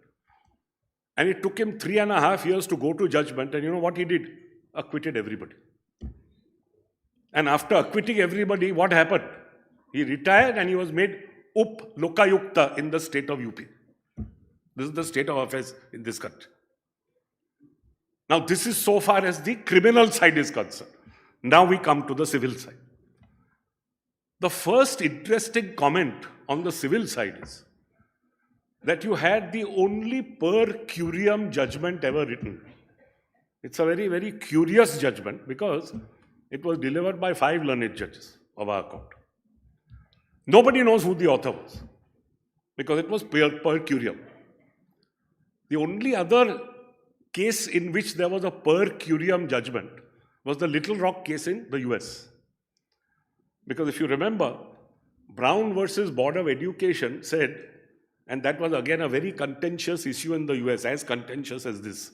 And it took him 3.5 years to go to judgment. And you know what he did? Acquitted everybody. And after acquitting everybody, what happened? He retired and he was made Up Lokayukta in the state of UP. This is the state of affairs in this country. Now, this is so far as the criminal side is concerned. Now we come to the civil side. The first interesting comment on the civil side is that you had the only per curiam judgment ever written. It's a very, very curious judgment because it was delivered by 5 learned judges of our court. Nobody knows who the author was because it was per curiam. The only other case in which there was a per curiam judgment was the Little Rock case in the US. Because if you remember, Brown versus Board of Education said, and that was again a very contentious issue in the US, as contentious as this,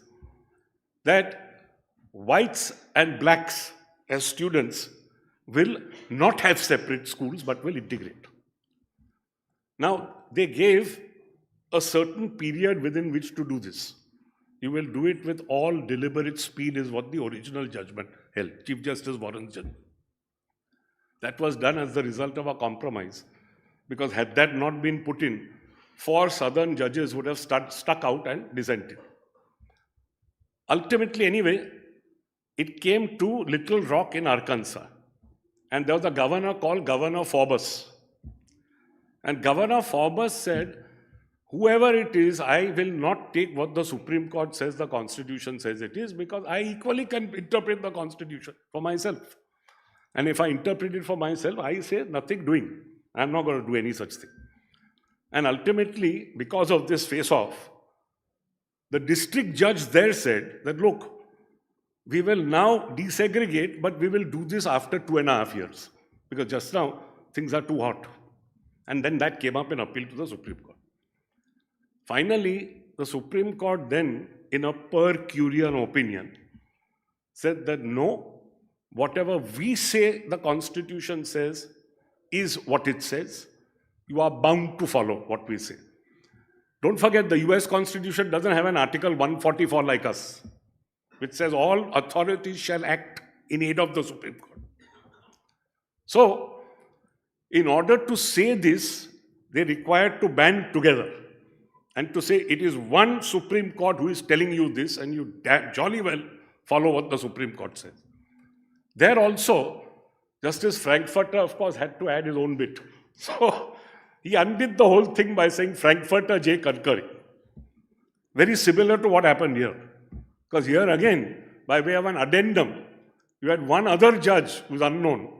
that whites and blacks as students will not have separate schools but will integrate. Now, they gave a certain period within which to do this. You will do it with all deliberate speed is what the original judgment held. Chief Justice Warren's judgment. That was done as the result of a compromise. Because had that not been put in, 4 southern judges would have stuck out and dissented. Ultimately, anyway, it came to Little Rock in Arkansas. And there was a governor called Governor Forbes. And Governor Forbes said, whoever it is, I will not take what the Supreme Court says the Constitution says it is because I equally can interpret the Constitution for myself. And if I interpret it for myself, I say nothing doing. I'm not going to do any such thing. And ultimately, because of this face-off, the district judge there said that, look, we will now desegregate, but we will do this after 2.5 years. Because just now, things are too hot. And then that came up in appeal to the Supreme Court. Finally, the Supreme Court then, in a per curiam opinion, said that no, whatever we say the Constitution says is what it says. You are bound to follow what we say. Don't forget, the US Constitution doesn't have an Article 144 like us, which says all authorities shall act in aid of the Supreme Court. So, in order to say this, they required to band together and to say it is one Supreme Court who is telling you this and you jolly well follow what the Supreme Court says. There also, Justice Frankfurter, of course, had to add his own bit. So, he undid the whole thing by saying Frankfurter J. concurring. Very similar to what happened here. Because here again, by way of an addendum, you had one other judge who is unknown,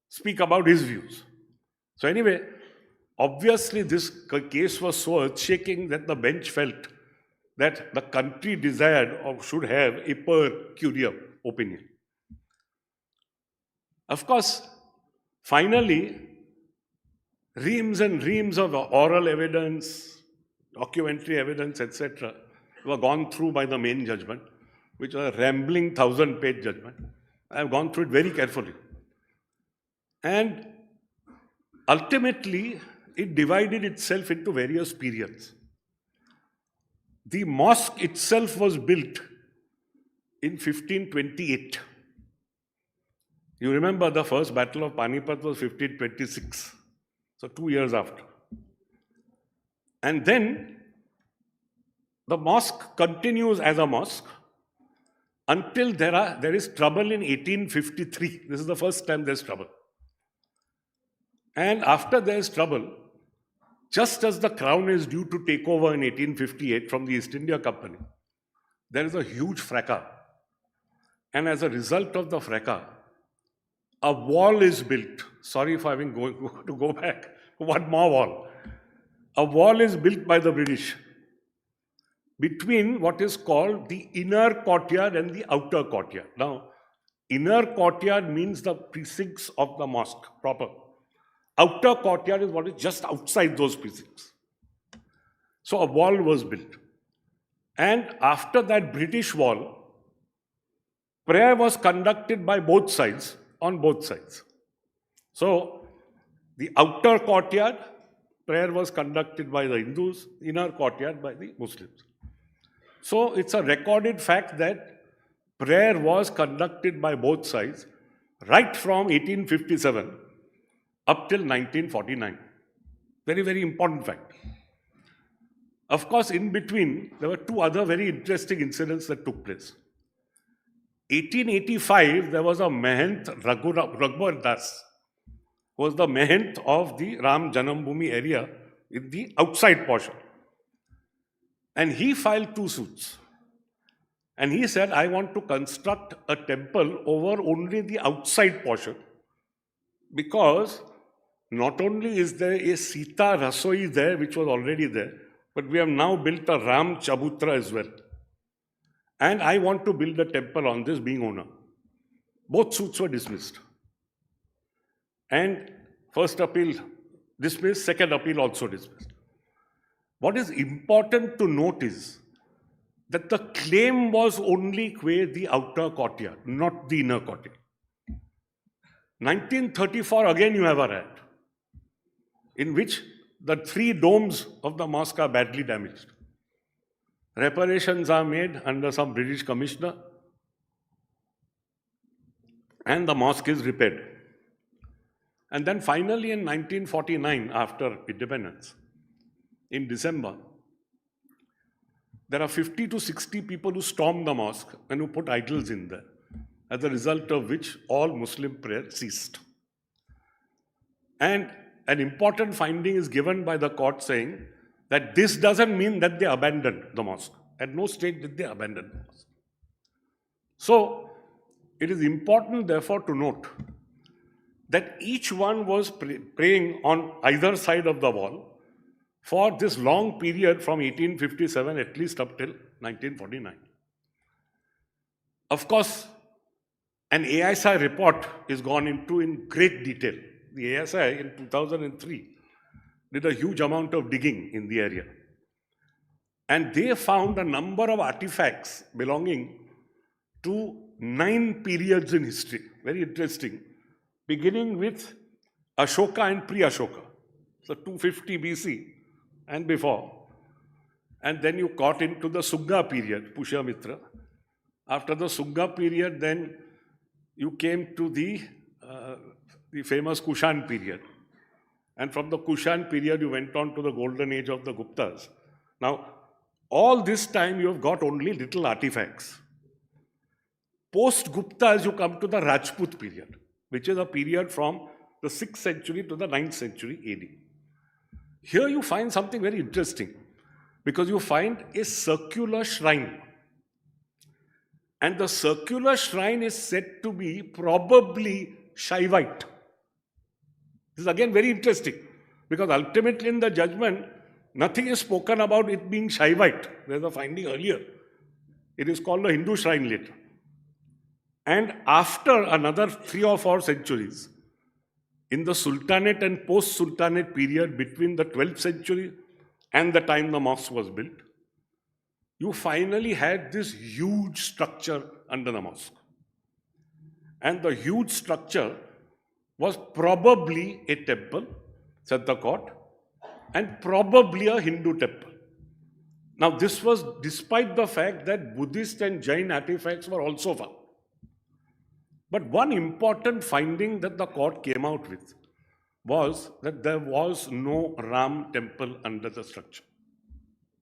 speak about his views. So anyway, obviously this case was so earth-shaking that the bench felt that the country desired or should have a per curiam opinion. Of course, finally, reams and reams of oral evidence, documentary evidence, etc., were gone through by the main judgment, which was a rambling 1,000-page judgment. I have gone through it very carefully. And ultimately, it divided itself into various periods. The mosque itself was built in 1528. You remember the first battle of Panipat was 1526, so 2 years after. And then the mosque continues as a mosque until there is trouble in 1853. This is the first time there's trouble. And after there's trouble, just as the crown is due to take over in 1858 from the East India Company, there is a huge fracas. And as a result of the fracas, a wall is built. Sorry if I'm going to go back. One more wall. A wall is built by the British between what is called the inner courtyard and the outer courtyard. Now, inner courtyard means the precincts of the mosque proper. Outer courtyard is what is just outside those precincts. So a wall was built. And after that British wall, prayer was conducted by both sides, on both sides. So the outer courtyard, prayer was conducted by the Hindus, inner courtyard by the Muslims. So it's a recorded fact that prayer was conducted by both sides right from 1857 up till 1949. Very, very important fact. Of course, in between, there were two other very interesting incidents that took place. 1885, there was a Mahant, Raghubar Das, who was the Mahant of the Ram Janambhumi area in the outside portion. And he filed 2 suits. And he said, I want to construct a temple over only the outside portion, because not only is there a Sita Rasoi there, which was already there, but we have now built a Ram Chabutra as well. And I want to build a temple on this, being owner. Both suits were dismissed. And first appeal dismissed, second appeal also dismissed. What is important to note is that the claim was only qua the outer courtyard, not the inner courtyard. 1934, again you have a riot, in which the 3 domes of the mosque are badly damaged. Reparations are made under some British commissioner, and the mosque is repaired. And then finally in 1949, after independence, in December, there are 50 to 60 people who stormed the mosque and who put idols in there, as a result of which all Muslim prayer ceased. And an important finding is given by the court saying that this doesn't mean that they abandoned the mosque. At no stage did they abandon the mosque. So, it is important therefore to note that each one was praying on either side of the wall for this long period from 1857 at least up till 1949. Of course, an ASI report is gone into in great detail. The ASI in 2003 did a huge amount of digging in the area. And they found a number of artifacts belonging to 9 periods in history. Very interesting. Beginning with Ashoka and pre-Ashoka. So 250 BC and before. And then you got into the Sugha period, Pushyamitra. After the Sugha period, then you came to the famous Kushan period. And from the Kushan period, you went on to the golden age of the Guptas. Now, all this time, you have got only little artifacts. Post-Guptas, you come to the Rajput period, which is a period from the 6th century to the 9th century AD. Here you find something very interesting, because you find a circular shrine. And the circular shrine is said to be probably Shaivite. This is again very interesting, because ultimately in the judgment, nothing is spoken about it being Shaivite. There's a finding earlier. It is called a Hindu shrine later. And after another 3 or 4 centuries, in the Sultanate and post-Sultanate period between the 12th century and the time the mosque was built, you finally had this huge structure under the mosque. And the huge structure was probably a temple, said the court, and probably a Hindu temple. Now, this was despite the fact that Buddhist and Jain artifacts were also found. But one important finding that the court came out with was that there was no Ram temple under the structure.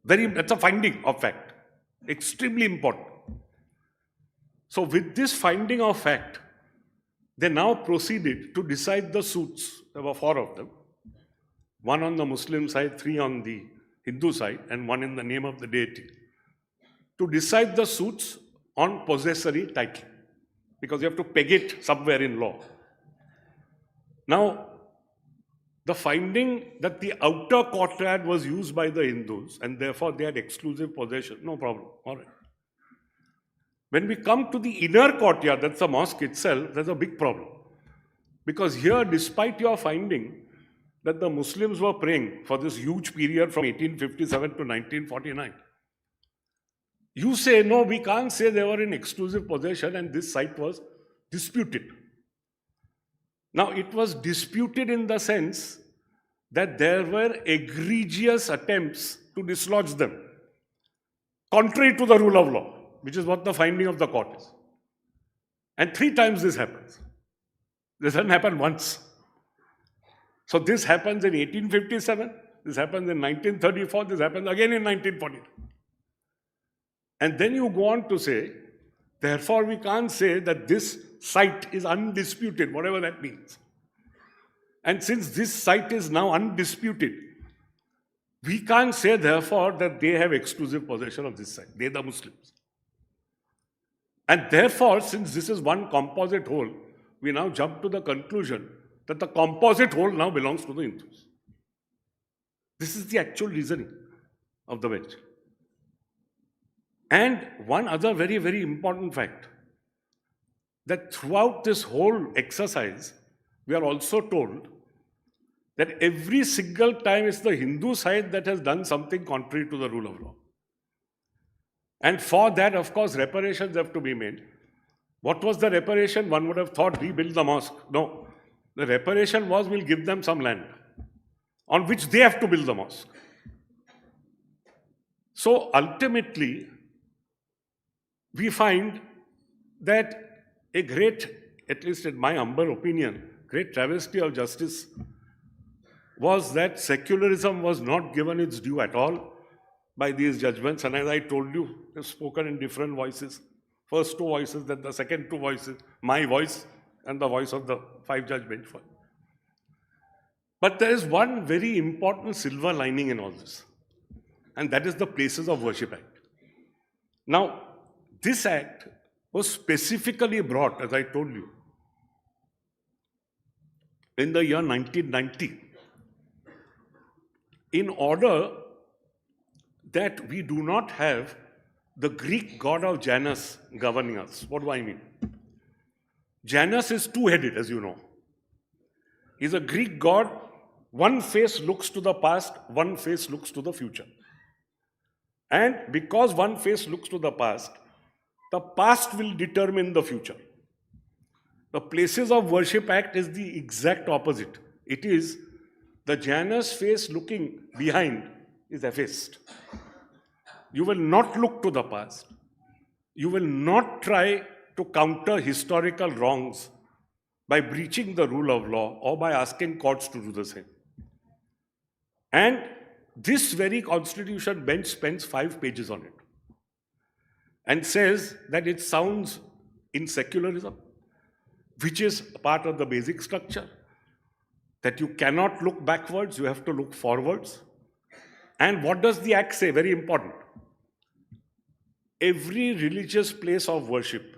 That's a finding of fact, extremely important. So with this finding of fact, they now proceeded to decide the suits. There were 4 of them, 1 on the Muslim side, 3 on the Hindu side, and 1 in the name of the deity, to decide the suits on possessory title, because you have to peg it somewhere in law. Now, the finding that the outer courtyard was used by the Hindus and therefore they had exclusive possession, no problem, all right. When we come to the inner courtyard, that's the mosque itself, there's a big problem. Because here, despite your finding that the Muslims were praying for this huge period from 1857 to 1949, you say, no, we can't say they were in exclusive possession, and this site was disputed. Now, it was disputed in the sense that there were egregious attempts to dislodge them, contrary to the rule of law, which is what the finding of the court is. And 3 times this happens. This doesn't happen once. So this happens in 1857, this happens in 1934, this happens again in 1940. And then you go on to say, therefore we can't say that this site is undisputed, whatever that means. And since this site is now undisputed, we can't say therefore that they have exclusive possession of this site. They, the Muslims. And therefore, since this is one composite whole, we now jump to the conclusion that the composite whole now belongs to the Hindus. This is the actual reasoning of the bench. And one other very, very important fact, that throughout this whole exercise, we are also told that every single time it's the Hindu side that has done something contrary to the rule of law. And for that, of course, reparations have to be made. What was the reparation? One would have thought, rebuild the mosque. No. The reparation was, we'll give them some land on which they have to build the mosque. So ultimately, we find that a great, at least in my humble opinion, great travesty of justice was that secularism was not given its due at all by these judgments. And as I told you, they've spoken in different voices. First 2 voices, then the second 2 voices, my voice and the voice of the 5-judge bench. But there is one very important silver lining in all this, and that is the Places of Worship Act. Now, this act was specifically brought, as I told you, in the year 1990, in order that we do not have the Greek god of Janus governing us. What do I mean? Janus is 2-headed, as you know. He's a Greek god. One face looks to the past, one face looks to the future. And because one face looks to the past will determine the future. The Places of Worship Act is the exact opposite. It is the Janus face looking behind is effaced. You will not look to the past. You will not try to counter historical wrongs by breaching the rule of law or by asking courts to do the same. And this very constitution bench spends 5 pages on it and says that it sounds in secularism, which is part of the basic structure, that you cannot look backwards, you have to look forwards. And what does the act say? Very important. Every religious place of worship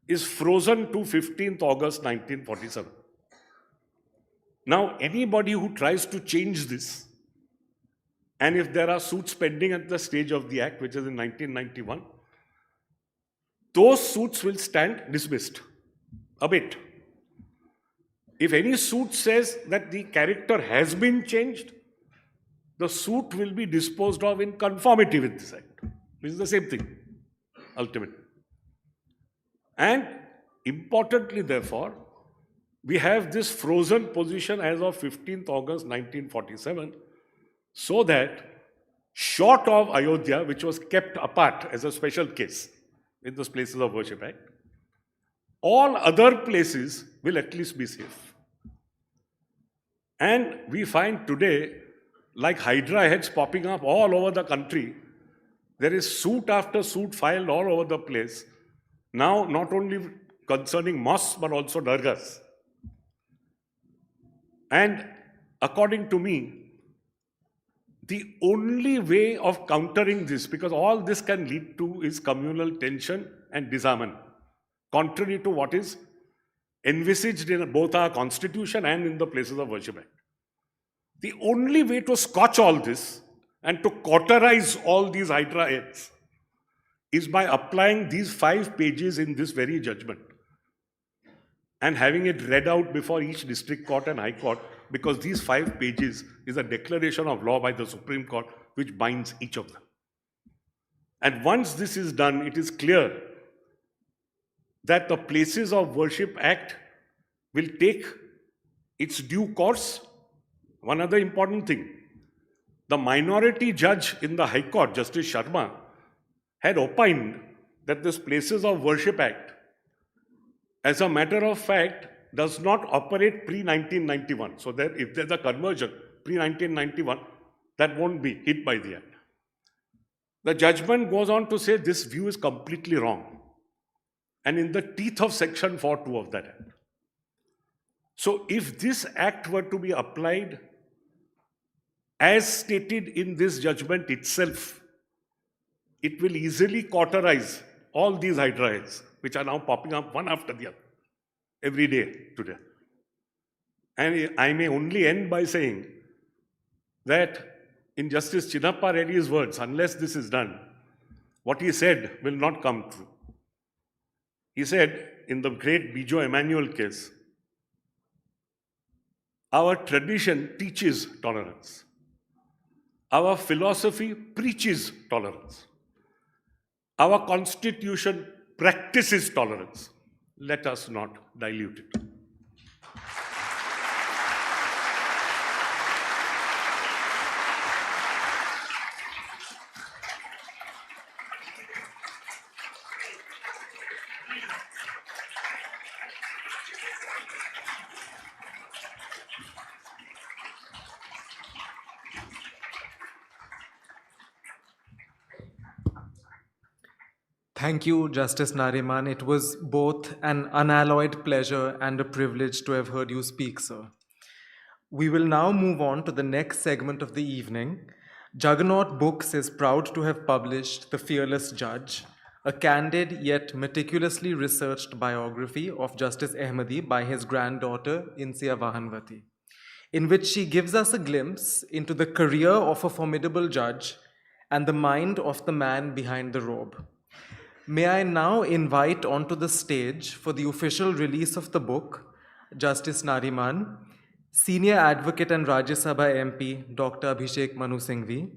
is frozen to 15th August 1947. Now, anybody who tries to change this, and if there are suits pending at the stage of the Act, which is in 1991, those suits will stand dismissed. Abate. If any suit says that the character has been changed, the suit will be disposed of in conformity with this Act, which is the same thing, ultimately. And importantly, therefore, we have this frozen position as of 15th August 1947, so that short of Ayodhya, which was kept apart as a special case in those places of worship act, all other places will at least be safe. And we find today, like Hydra heads popping up all over the country, there is suit after suit filed all over the place. Now, not only concerning mosques, but also dargahs. And according to me, the only way of countering this, because all this can lead to, is communal tension and disarmament, contrary to what is envisaged in both our constitution and in the Places of Worship Act. The only way to scotch all this and to cauterize all these hydra heads is by applying these 5 pages in this very judgment and having it read out before each district court and high court, because these 5 pages is a declaration of law by the Supreme Court which binds each of them. And once this is done, it is clear that the Places of Worship Act will take its due course. One other important thing, the minority judge in the High Court, Justice Sharma, had opined that this Places of Worship Act, as a matter of fact, does not operate pre-1991. So that if there's a conversion pre-1991, that won't be hit by the Act. The judgment goes on to say this view is completely wrong and in the teeth of Section 4.2 of that Act. So if this Act were to be applied as stated in this judgment itself, it will easily cauterize all these hydra heads, which are now popping up one after the other every day today. And I may only end by saying that in Justice Chinnappa Reddy's words, unless this is done, what he said will not come true. He said in the great Bijo Emmanuel case, our tradition teaches tolerance. Our philosophy preaches tolerance. Our constitution practices tolerance. Let us not dilute it. Thank you, Justice Nariman. It was both an unalloyed pleasure and a privilege to have heard you speak, sir. We will now move on to the next segment of the evening. Juggernaut Books is proud to have published The Fearless Judge, a candid yet meticulously researched biography of Justice Ahmadi by his granddaughter, Insia Vahanvati, in which she gives us a glimpse into the career of a formidable judge and the mind of the man behind the robe. May I now invite onto the stage for the official release of the book, Justice Nariman, Senior Advocate and Rajya Sabha MP Dr. Abhishek Manu Singhvi,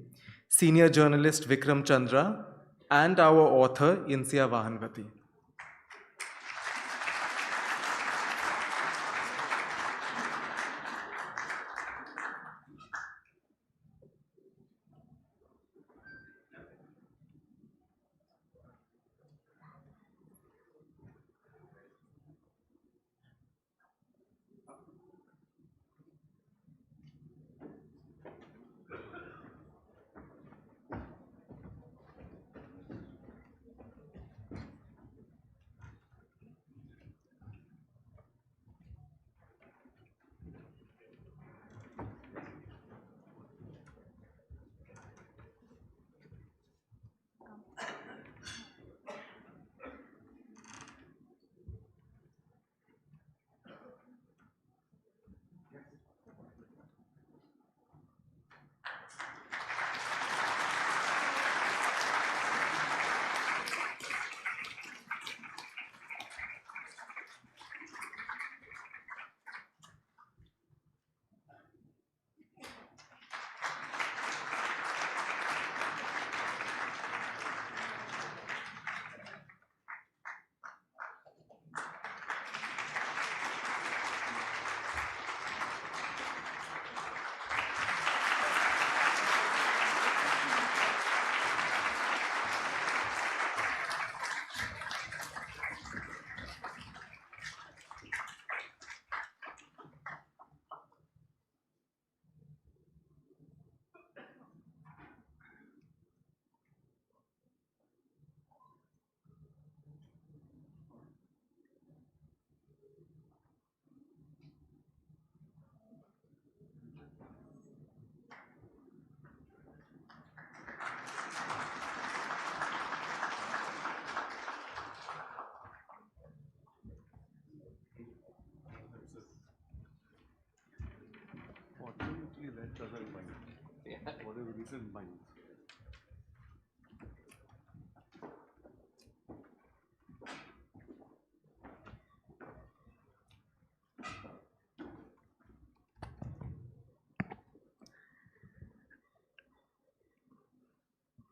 Senior Journalist Vikram Chandra, and our author Insia Vahanvati.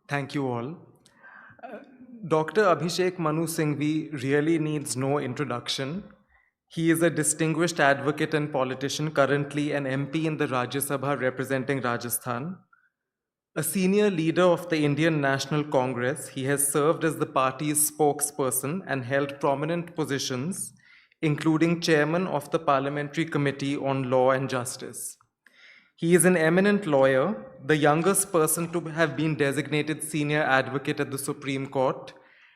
Thank you all. Dr. Abhishek Manu Singhvi really needs no introduction. He is a distinguished advocate and politician, currently an MP in the Rajya Sabha representing Rajasthan. A senior leader of the Indian National Congress, he has served as the party's spokesperson and held prominent positions, including chairman of the Parliamentary Committee on Law and Justice. He is an eminent lawyer, the youngest person to have been designated senior advocate at the Supreme Court,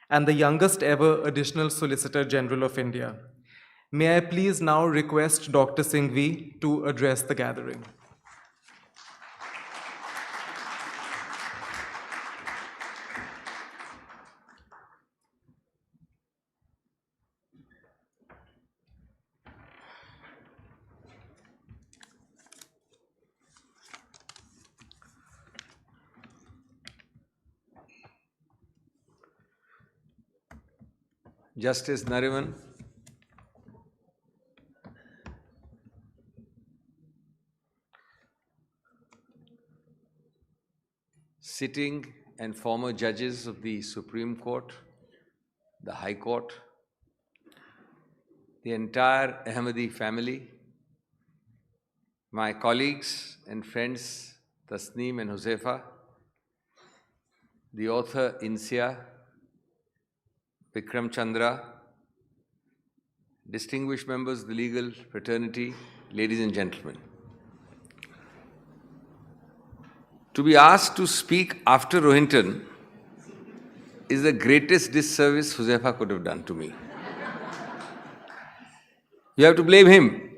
and the youngest ever additional Solicitor General of India. May I please now request Dr. Singhvi to address the gathering. Justice Nariman, sitting and former judges of the Supreme Court, the High Court, the entire Ahmadi family, my colleagues and friends Tasneem and Huzaifa, the author Insia, Vikram Chandra, distinguished members of the legal fraternity, ladies and gentlemen. To be asked to speak after Rohinton is the greatest disservice Huzaifa could have done to me. You have to blame him,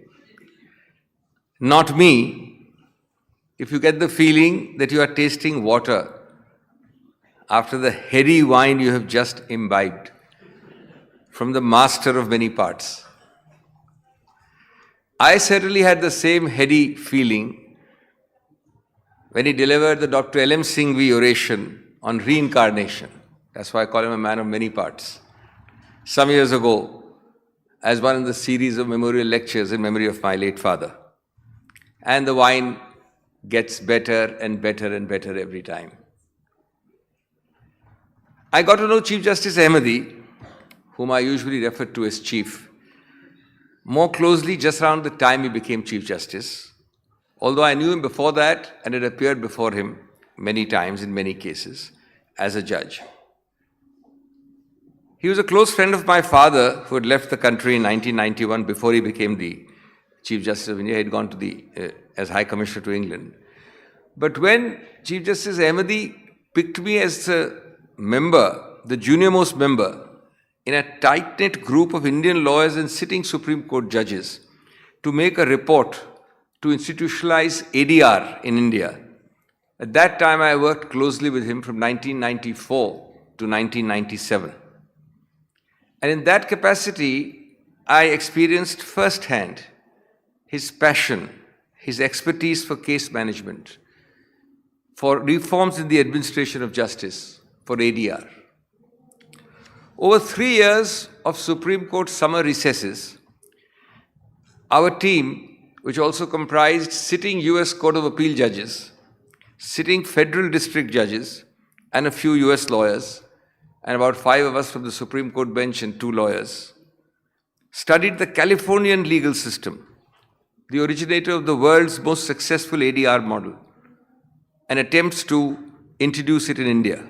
not me, if you get the feeling that you are tasting water after the heady wine you have just imbibed from the master of many parts. I certainly had the same heady feeling when he delivered the Dr. L.M. Singhvi oration on reincarnation. That's why I call him a man of many parts. Some years ago, as one of the series of memorial lectures in memory of my late father. And the wine gets better and better and better every time. I got to know Chief Justice Ahmadi, whom I usually refer to as Chief, more closely just around the time he became Chief Justice, although I knew him before that and had appeared before him many times in many cases as a judge. He was a close friend of my father who had left the country in 1991 before he became the Chief Justice of India. He had gone to as High Commissioner to England. But when Chief Justice Ahmadi picked me as a member, the junior-most member, in a tight-knit group of Indian lawyers and sitting Supreme Court judges to make a report to institutionalize ADR in India. At that time, I worked closely with him from 1994 to 1997. And in that capacity, I experienced firsthand his passion, his expertise for case management, for reforms in the administration of justice, for ADR. Over 3 years of Supreme Court summer recesses, our team, which also comprised sitting US Court of Appeal judges, sitting federal district judges, and a few US lawyers, and about 5 of us from the Supreme Court bench and 2 lawyers, studied the Californian legal system, the originator of the world's most successful ADR model, and attempts to introduce it in India.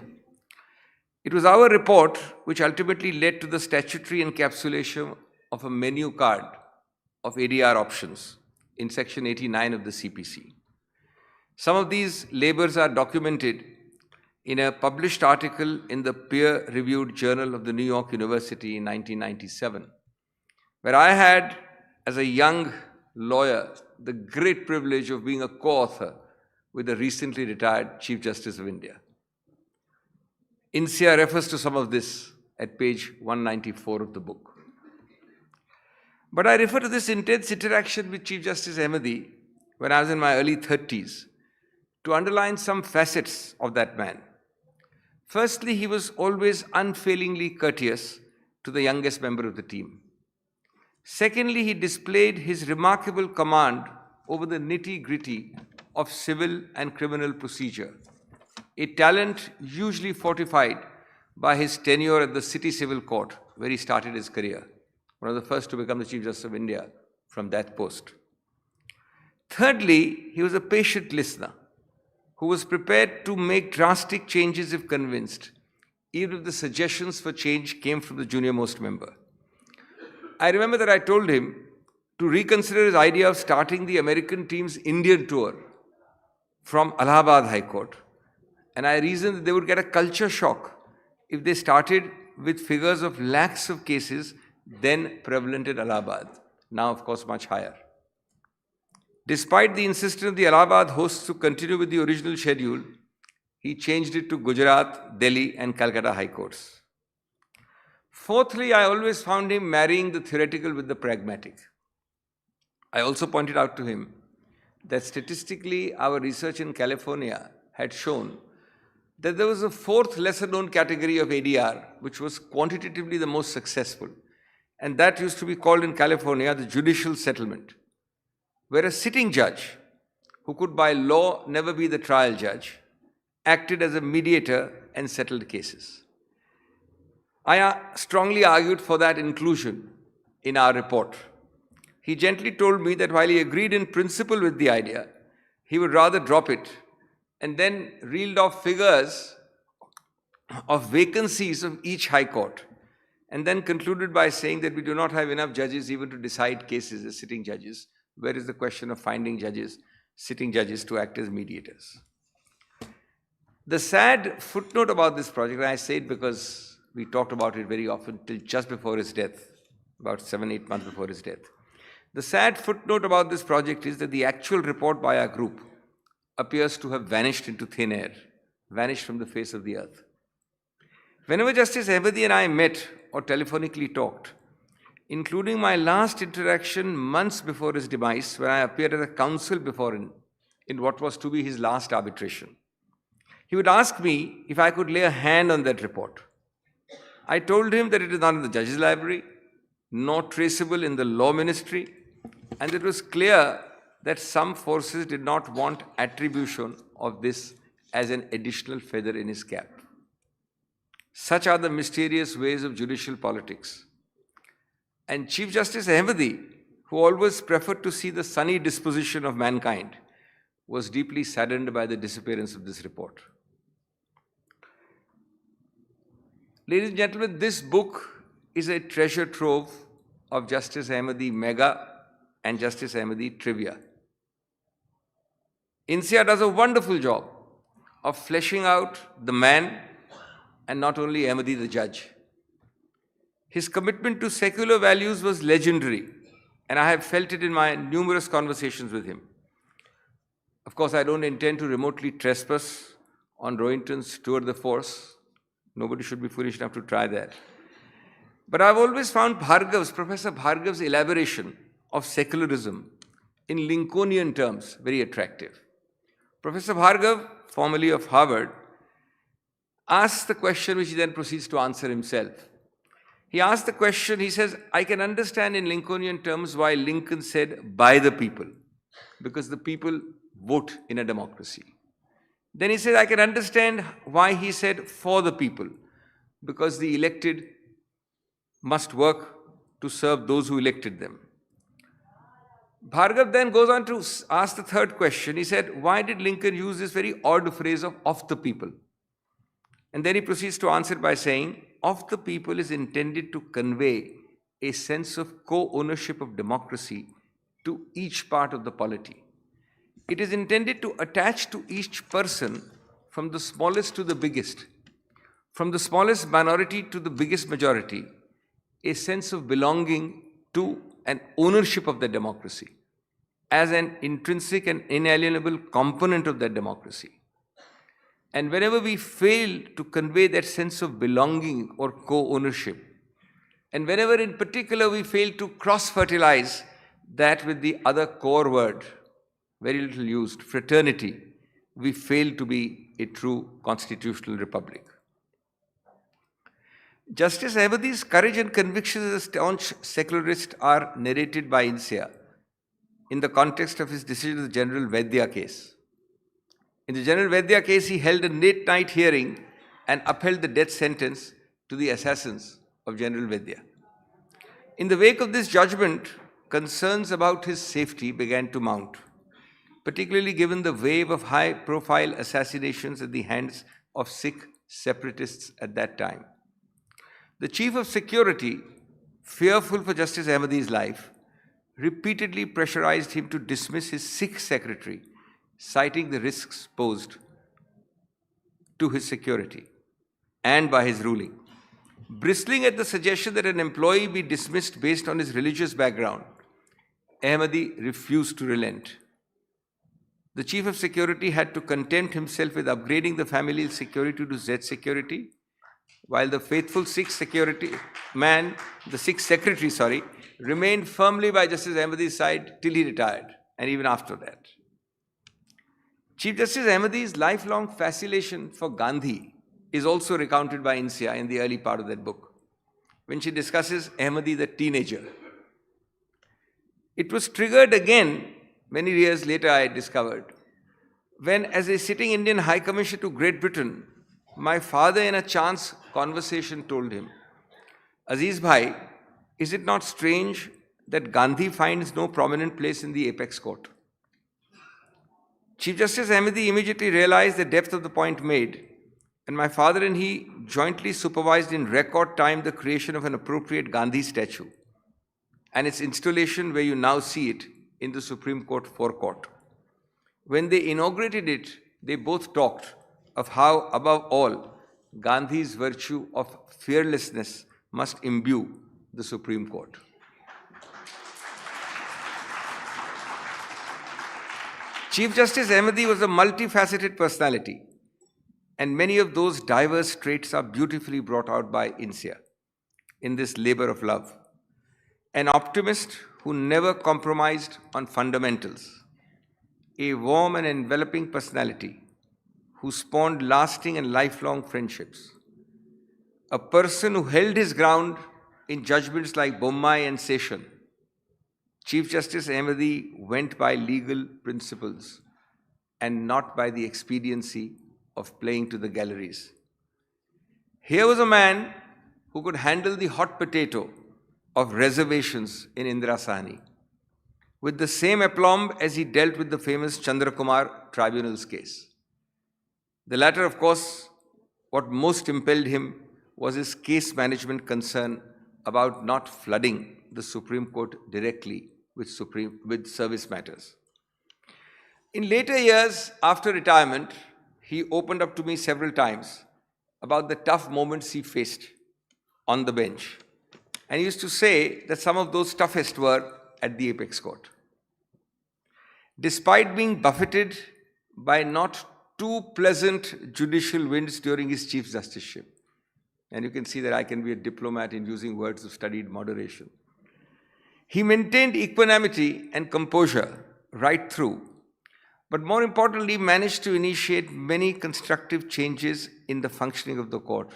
It was our report which ultimately led to the statutory encapsulation of a menu card of ADR options in Section 89 of the CPC. Some of these labors are documented in a published article in the peer-reviewed Journal of the New York University in 1997, where I had, as a young lawyer, the great privilege of being a co-author with the recently retired Chief Justice of India. Insia refers to some of this at page 194 of the book. But I refer to this intense interaction with Chief Justice Ahmadi when I was in my early 30s, to underline some facets of that man. Firstly, he was always unfailingly courteous to the youngest member of the team. Secondly, he displayed his remarkable command over the nitty-gritty of civil and criminal procedure, a talent usually fortified by his tenure at the City Civil Court, where he started his career, one of the first to become the Chief Justice of India from that post. Thirdly, he was a patient listener who was prepared to make drastic changes if convinced, even if the suggestions for change came from the junior-most member. I remember that I told him to reconsider his idea of starting the American team's Indian tour from Allahabad High Court. And I reasoned that they would get a culture shock if they started with figures of lakhs of cases then prevalent in Allahabad, now of course much higher. Despite the insistence of the Allahabad hosts to continue with the original schedule, he changed it to Gujarat, Delhi and Calcutta High Courts. Fourthly, I always found him marrying the theoretical with the pragmatic. I also pointed out to him that statistically our research in California had shown that there was a fourth lesser known category of ADR which was quantitatively the most successful, and that used to be called in California the judicial settlement, where a sitting judge, who could by law never be the trial judge, acted as a mediator and settled cases. I strongly argued for that inclusion in our report. He gently told me that while he agreed in principle with the idea, he would rather drop it, and then reeled off figures of vacancies of each high court, and then concluded by saying that we do not have enough judges even to decide cases as sitting judges. Where is the question of finding judges, sitting judges to act as mediators? The sad footnote about this project, and I say it because we talked about it very often till just before his death, about 7-8 months before his death. The sad footnote about this project is that the actual report by our group appears to have vanished into thin air, vanished from the face of the earth. Whenever Justice Ahmadi and I met or telephonically talked, including my last interaction months before his demise, when I appeared as a counsel before him in what was to be his last arbitration, he would ask me if I could lay a hand on that report. I told him that it is not in the judge's library, nor traceable in the law ministry, and it was clear that some forces did not want attribution of this as an additional feather in his cap. Such are the mysterious ways of judicial politics. And Chief Justice Ahmadi, who always preferred to see the sunny disposition of mankind, was deeply saddened by the disappearance of this report. Ladies and gentlemen, this book is a treasure trove of Justice Ahmadi mega and Justice Ahmadi trivia. INSEAD does a wonderful job of fleshing out the man and not only Ahmadi the judge. His commitment to secular values was legendary, and I have felt it in my numerous conversations with him. Of course, I don't intend to remotely trespass on Rohinton's tour de force. Nobody should be foolish enough to try that. But I've always found Professor Bhargav's elaboration of secularism in Lincolnian terms very attractive. Professor Bhargav, formerly of Harvard, asks the question which he then proceeds to answer himself. He asked the question, he says, I can understand in Lincolnian terms why Lincoln said, by the people, because the people vote in a democracy. Then he said, I can understand why he said, for the people, because the elected must work to serve those who elected them. Bhargav then goes on to ask the third question. He said, why did Lincoln use this very odd phrase of the people? And then he proceeds to answer by saying, of the people is intended to convey a sense of co-ownership of democracy to each part of the polity. It is intended to attach to each person, from the smallest to the biggest, from the smallest minority to the biggest majority, a sense of belonging to and ownership of the democracy as an intrinsic and inalienable component of that democracy. And whenever we fail to convey that sense of belonging or co-ownership, and whenever in particular we fail to cross-fertilize that with the other core word, very little used, fraternity, we fail to be a true constitutional republic. Justice Ahmadi's courage and convictions as a staunch secularist are narrated by INSEA in the context of his decision in the General Vaidya case. In the General Vaidya case, he held a late-night hearing and upheld the death sentence to the assassins of General Vaidya. In the wake of this judgment, concerns about his safety began to mount, particularly given the wave of high-profile assassinations at the hands of Sikh separatists at that time. The Chief of Security, fearful for Justice Ahmadi's life, repeatedly pressurized him to dismiss his Sikh secretary, citing the risks posed to his security and by his ruling. Bristling at the suggestion that an employee be dismissed based on his religious background, Ahmadi refused to relent. The Chief of Security had to content himself with upgrading the family's security to Z security, while the faithful Sikh secretary, remained firmly by Justice Ahmadi's side till he retired, and even after that. Chief Justice Ahmadi's lifelong fascination for Gandhi is also recounted by INSEA in the early part of that book, when she discusses Ahmadi the teenager. It was triggered again many years later, I discovered, when as a sitting Indian High Commissioner to Great Britain, my father in a chance conversation told him, Aziz Bhai, is it not strange that Gandhi finds no prominent place in the apex court? Chief Justice Ahmadi immediately realized the depth of the point made, and my father and he jointly supervised in record time the creation of an appropriate Gandhi statue and its installation where you now see it in the Supreme Court forecourt. When they inaugurated it, they both talked of how, above all, Gandhi's virtue of fearlessness must imbue the Supreme Court. Chief Justice Ahmadi was a multifaceted personality, and many of those diverse traits are beautifully brought out by INSEA in this labor of love. An optimist who never compromised on fundamentals, a warm and enveloping personality who spawned lasting and lifelong friendships, a person who held his ground in judgments like Bommai and Session. Chief Justice Ahmadi went by legal principles and not by the expediency of playing to the galleries. Here was a man who could handle the hot potato of reservations in Indira Sahni with the same aplomb as he dealt with the famous Chandrakumar tribunal's case. The latter, of course, what most impelled him was his case management concern about not flooding the Supreme Court directly with service matters. In later years, after retirement, he opened up to me several times about the tough moments he faced on the bench. And he used to say that some of those toughest were at the apex court. Despite being buffeted by not too pleasant judicial winds during his chief justiceship, and you can see that I can be a diplomat in using words of studied moderation, he maintained equanimity and composure right through, but more importantly, managed to initiate many constructive changes in the functioning of the court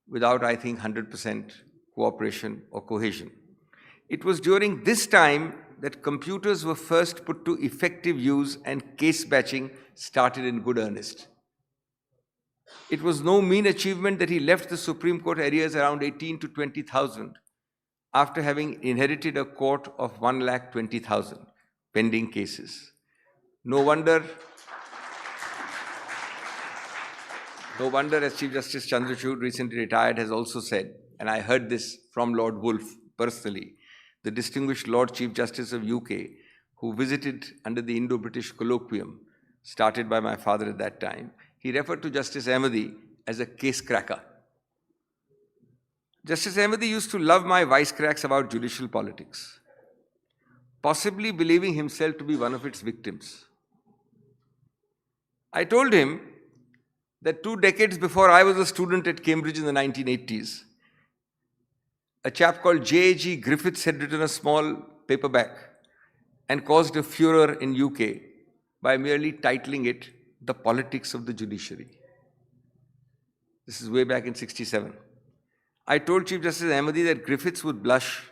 without, I think, 100% cooperation or cohesion. It was during this time that computers were first put to effective use and case batching started in good earnest. It was no mean achievement that he left the Supreme Court arrears around 18 to 20,000 after having inherited a court of 1,20,000 pending cases. No wonder, as Chief Justice Chandrachud, recently retired, has also said, and I heard this from Lord Woolf personally, the distinguished Lord Chief Justice of UK, who visited under the Indo-British colloquium started by my father at that time. He referred to Justice Ahmadi as a case cracker. Justice Ahmadi used to love my wisecracks about judicial politics, possibly believing himself to be one of its victims. I told him that 2 decades before I was a student at Cambridge in the 1980s, a chap called J.A.G. Griffiths had written a small paperback and caused a furor in UK by merely titling it the politics of the judiciary. This is way back in 67. I told Chief Justice Ahmadi that Griffiths would blush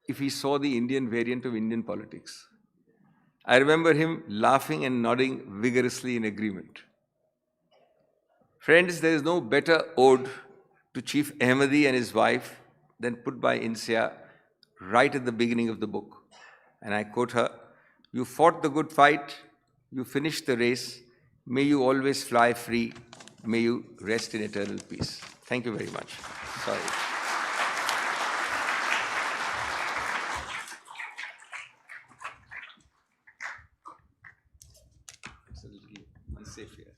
if he saw the Indian variant of Indian politics. I remember him laughing and nodding vigorously in agreement. Friends, there is no better ode to Chief Ahmadi and his wife than put by INSEA right at the beginning of the book. And I quote her, "You fought the good fight, you finished the race, may you always fly free, may you rest in eternal peace." Thank you very much. Sorry. It's a little unsafe here.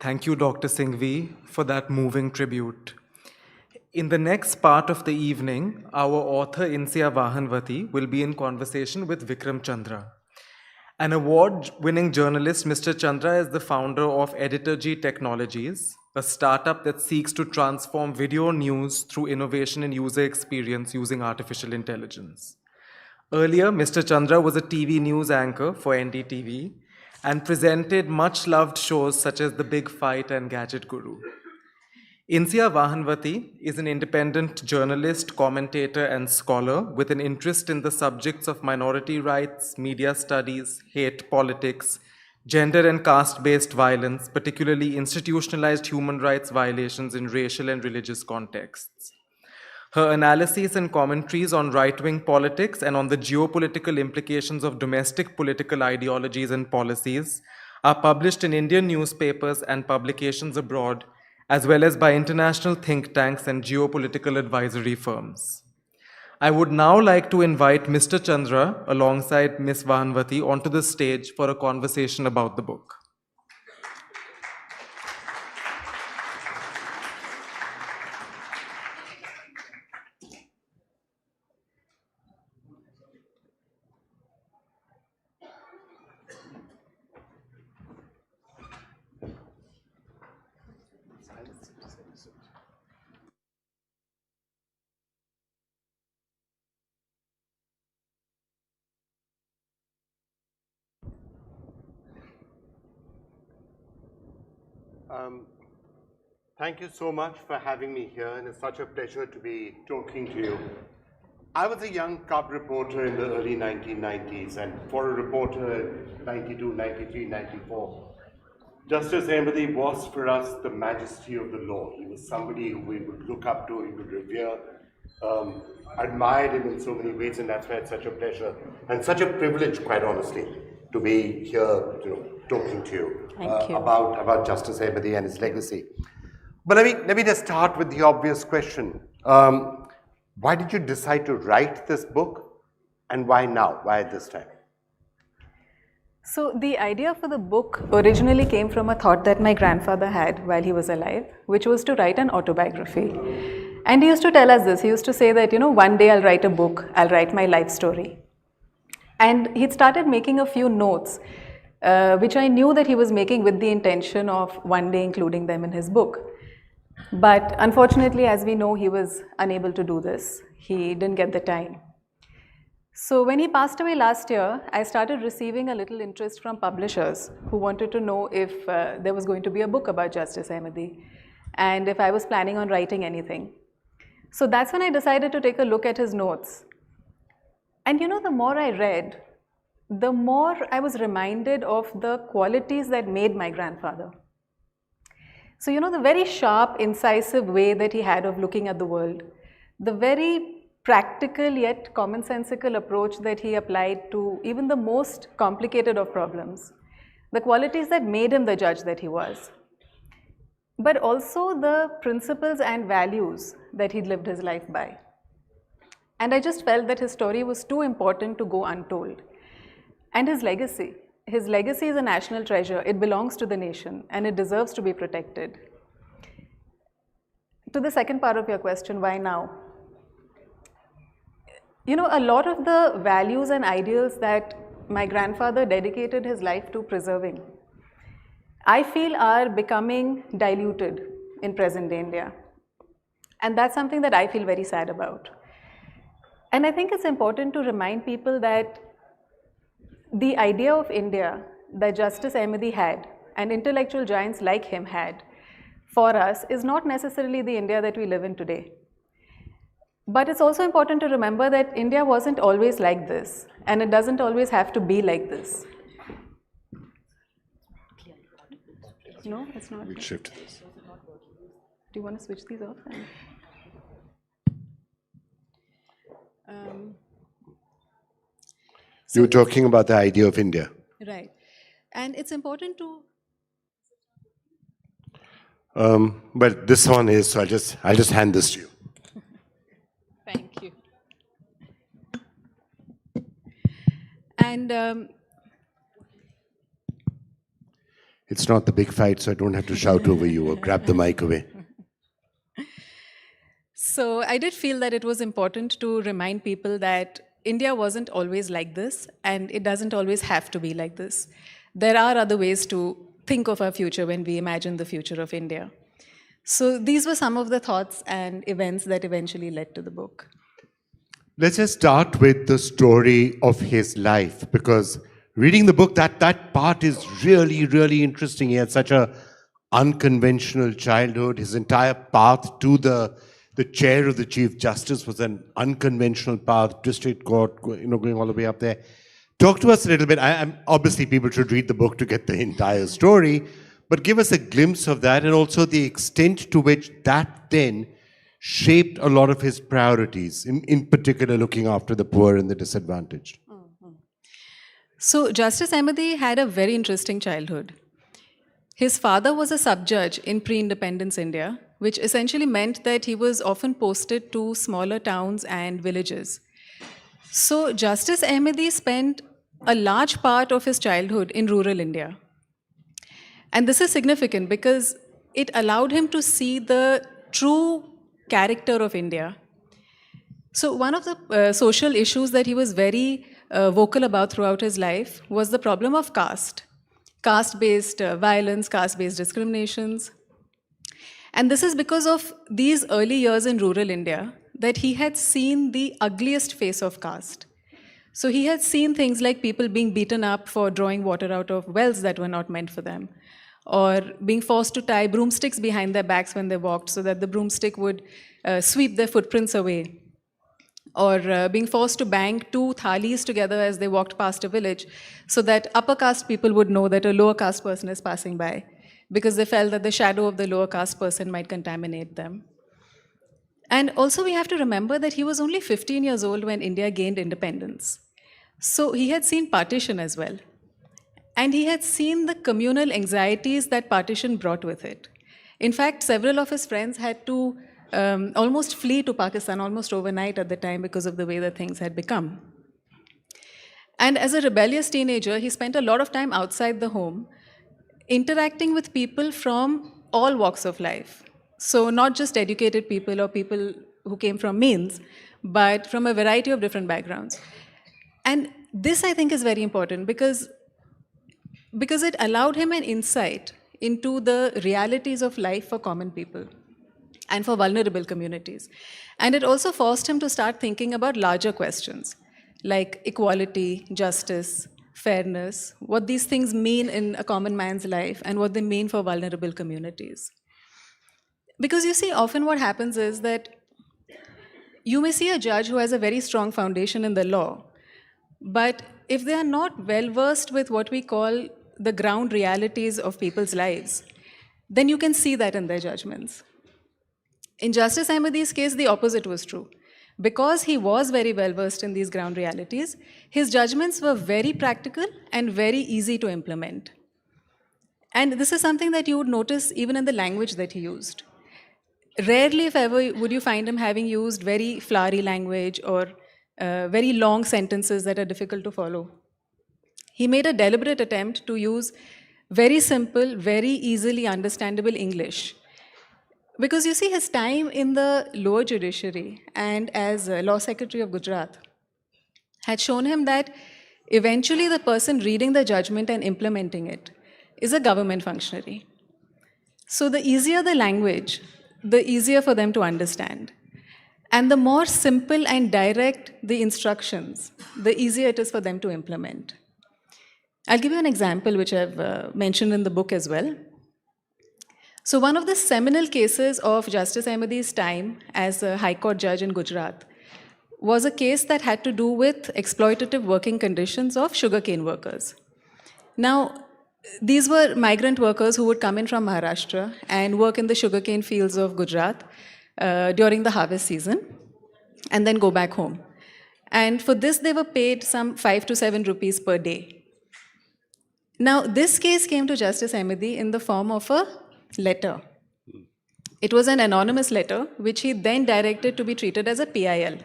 Thank you, Dr. Singhvi, for that moving tribute. In the next part of the evening, our author Insia Vahanvati will be in conversation with Vikram Chandra. An award-winning journalist, Mr. Chandra is the founder of Editor G Technologies, a startup that seeks to transform video news through innovation and user experience using artificial intelligence. Earlier, Mr. Chandra was a TV news anchor for NDTV and presented much-loved shows such as The Big Fight and Gadget Guru. Insia Vahanvati is an independent journalist, commentator, and scholar with an interest in the subjects of minority rights, media studies, hate politics, gender and caste-based violence, particularly institutionalized human rights violations in racial and religious contexts. Her analyses and commentaries on right-wing politics and on the geopolitical implications of domestic political ideologies and policies are published in Indian newspapers and publications abroad, as well as by international think tanks and geopolitical advisory firms. I would now like to invite Mr. Chandra alongside Ms. Vahanvati onto the stage for a conversation about the book. Thank you so much for having me here, and it's such a pleasure to be talking to you. I was a young cub reporter in the early 1990s, and for a reporter in 92, 93, 94, Justice Ahmadi was for us the majesty of the law. He was somebody who we would look up to, he would revere, admired him in so many ways, and that's why it's such a pleasure and such a privilege, quite honestly, to be here, talking to you, about Justice Ahmadi and his legacy. But let me just start with the obvious question. Why did you decide to write this book, and why now? Why at this time? So the idea for the book originally came from a thought that my grandfather had while he was alive, which was to write an autobiography. And he used to tell us this. He used to say that, one day I'll write a book, I'll write my life story. And he'd started making a few notes, which I knew that he was making with the intention of one day including them in his book. But unfortunately, as we know, he was unable to do this. He didn't get the time. So when he passed away last year, I started receiving a little interest from publishers who wanted to know if there was going to be a book about Justice Ahmadi and if I was planning on writing anything. So that's when I decided to take a look at his notes. And the more I read, the more I was reminded of the qualities that made my grandfather. So, the very sharp, incisive way that he had of looking at the world, the very practical yet commonsensical approach that he applied to even the most complicated of problems, the qualities that made him the judge that he was, but also the principles and values that he'd lived his life by. And I just felt that his story was too important to go untold. And his legacy. His legacy is a national treasure. It belongs to the nation and it deserves to be protected. To the second part of your question, why now? A lot of the values and ideals that my grandfather dedicated his life to preserving, I feel are becoming diluted in present day India. And that's something that I feel very sad about. And I think it's important to remind people that the idea of India that Justice Ahmadi had and intellectual giants like him had for us is not necessarily the India that we live in today. But it's also important to remember that India wasn't always like this, and it doesn't always have to be like this. No, it's not. We'll shift this. Do you want to switch these off? You were talking about the idea of India. Right. And it's important to... But this one is, so I'll just hand this to you. Thank you. And It's not the big fight, so I don't have to shout over you or grab the mic away. so I did feel that it was important to remind people that India wasn't always like this, and it doesn't always have to be like this. There are other ways to think of our future when we imagine the future of India. So these were some of the thoughts and events that eventually led to the book. Let's just start with the story of his life, because reading the book, that part is really, really interesting. He had such a unconventional childhood. His entire path to the chair of the Chief Justice was an unconventional path, district court, going all the way up there. Talk to us a little bit. I'm obviously, people should read the book to get the entire story, but give us a glimpse of that, and also the extent to which that then shaped a lot of his priorities, in particular looking after the poor and the disadvantaged. So Justice Ahmadi had a very interesting childhood. His father was a sub-judge in pre-independence India, which essentially meant that he was often posted to smaller towns and villages. So Justice Ahmadi spent a large part of his childhood in rural India. And this is significant because it allowed him to see the true character of India. So one of the social issues that he was very vocal about throughout his life was the problem of caste. Caste-based violence, caste-based discriminations. And this is because of these early years in rural India that he had seen the ugliest face of caste. So he had seen things like people being beaten up for drawing water out of wells that were not meant for them, or being forced to tie broomsticks behind their backs when they walked so that the broomstick would sweep their footprints away, or being forced to bang two thalis together as they walked past a village so that upper caste people would know that a lower caste person is passing by, because they felt that the shadow of the lower caste person might contaminate them. And also we have to remember that he was only 15 years old when India gained independence. So he had seen partition as well. And he had seen the communal anxieties that partition brought with it. In fact, several of his friends had to almost flee to Pakistan almost overnight at the time because of the way that things had become. And as a rebellious teenager, he spent a lot of time outside the home, interacting with people from all walks of life. So not just educated people or people who came from means, but from a variety of different backgrounds. And this, I think, is very important because it allowed him an insight into the realities of life for common people and for vulnerable communities. And it also forced him to start thinking about larger questions like equality, justice, fairness, what these things mean in a common man's life and what they mean for vulnerable communities. Because you see, often what happens is that you may see a judge who has a very strong foundation in the law, but if they are not well-versed with what we call the ground realities of people's lives, then you can see that in their judgments. In Justice Ahmadi's case, the opposite was true. Because he was very well-versed in these ground realities, his judgments were very practical and very easy to implement. And this is something that you would notice even in the language that he used. Rarely, if ever, would you find him having used very flowery language or very long sentences that are difficult to follow. He made a deliberate attempt to use very simple, very easily understandable English. Because you see, his time in the lower judiciary and as Law Secretary of Gujarat had shown him that eventually the person reading the judgment and implementing it is a government functionary. So the easier the language, the easier for them to understand. And the more simple and direct the instructions, the easier it is for them to implement. I'll give you an example which I've mentioned in the book as well. So one of the seminal cases of Justice Ahmadi's time as a High Court judge in Gujarat was a case that had to do with exploitative working conditions of sugarcane workers. Now, these were migrant workers who would come in from Maharashtra and work in the sugarcane fields of Gujarat during the harvest season and then go back home. And for this, they were paid some 5 to 7 rupees per day. Now, this case came to Justice Ahmadi in the form of a letter. It was an anonymous letter, which he then directed to be treated as a PIL.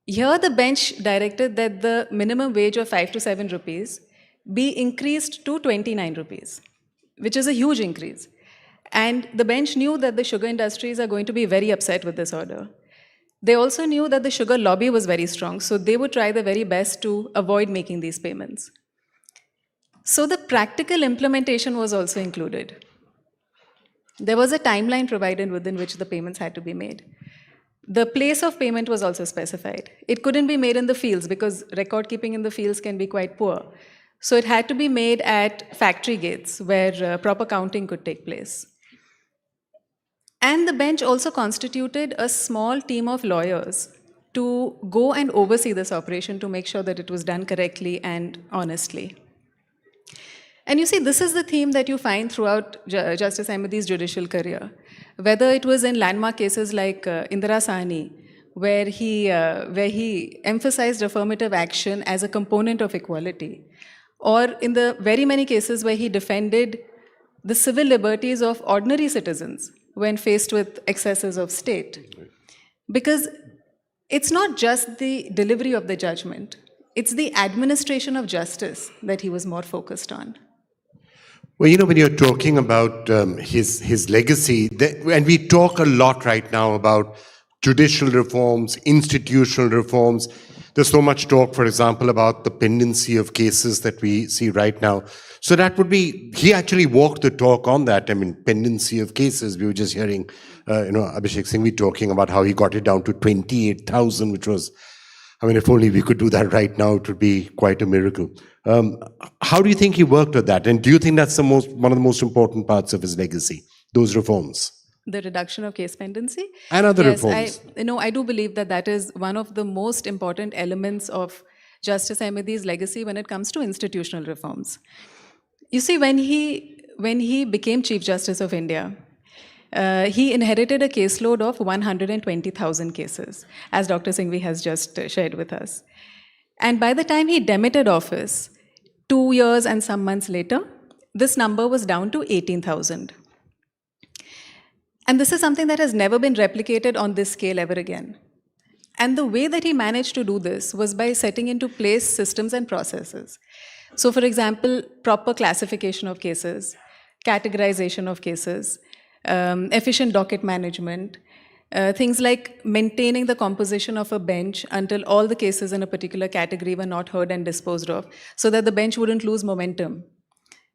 Here, the bench directed that the minimum wage of 5 to 7 rupees be increased to 29 rupees, which is a huge increase. And the bench knew that the sugar industries are going to be very upset with this order. They also knew that the sugar lobby was very strong, so they would try their very best to avoid making these payments. So the practical implementation was also included. There was a timeline provided within which the payments had to be made. The place of payment was also specified. It couldn't be made in the fields because record keeping in the fields can be quite poor. So it had to be made at factory gates where proper counting could take place. And the bench also constituted a small team of lawyers to go and oversee this operation to make sure that it was done correctly and honestly. And you see, this is the theme that you find throughout Justice Ahmadi's judicial career. Whether it was in landmark cases like Indira Sahni, where he emphasized affirmative action as a component of equality, or in the very many cases where he defended the civil liberties of ordinary citizens when faced with excesses of state. Because it's not just the delivery of the judgment, it's the administration of justice that he was more focused on. Well, you know, when you're talking about his legacy, and we talk a lot right now about judicial reforms, institutional reforms. There's so much talk, for example, about the pendency of cases that we see right now. So that would be, he actually walked the talk on that. I mean, pendency of cases. We were just hearing, Abhishek Singhvi talking about how he got it down to 28,000, which was, I mean, if only we could do that right now, it would be quite a miracle. How do you think he worked with that? And do you think that's one of the most important parts of his legacy, those reforms? The reduction of case pendency? And other yes, reforms. I do believe that that is one of the most important elements of Justice Ahmadi's legacy when it comes to institutional reforms. You see, when he became Chief Justice of India, he inherited a caseload of 120,000 cases, as Dr. Singhvi has just shared with us. And by the time he demitted office, 2 years and some months later, this number was down to 18,000. And this is something that has never been replicated on this scale ever again. And the way that he managed to do this was by setting into place systems and processes. So, for example, proper classification of cases, categorization of cases, efficient docket management, things like maintaining the composition of a bench until all the cases in a particular category were not heard and disposed of, so that the bench wouldn't lose momentum.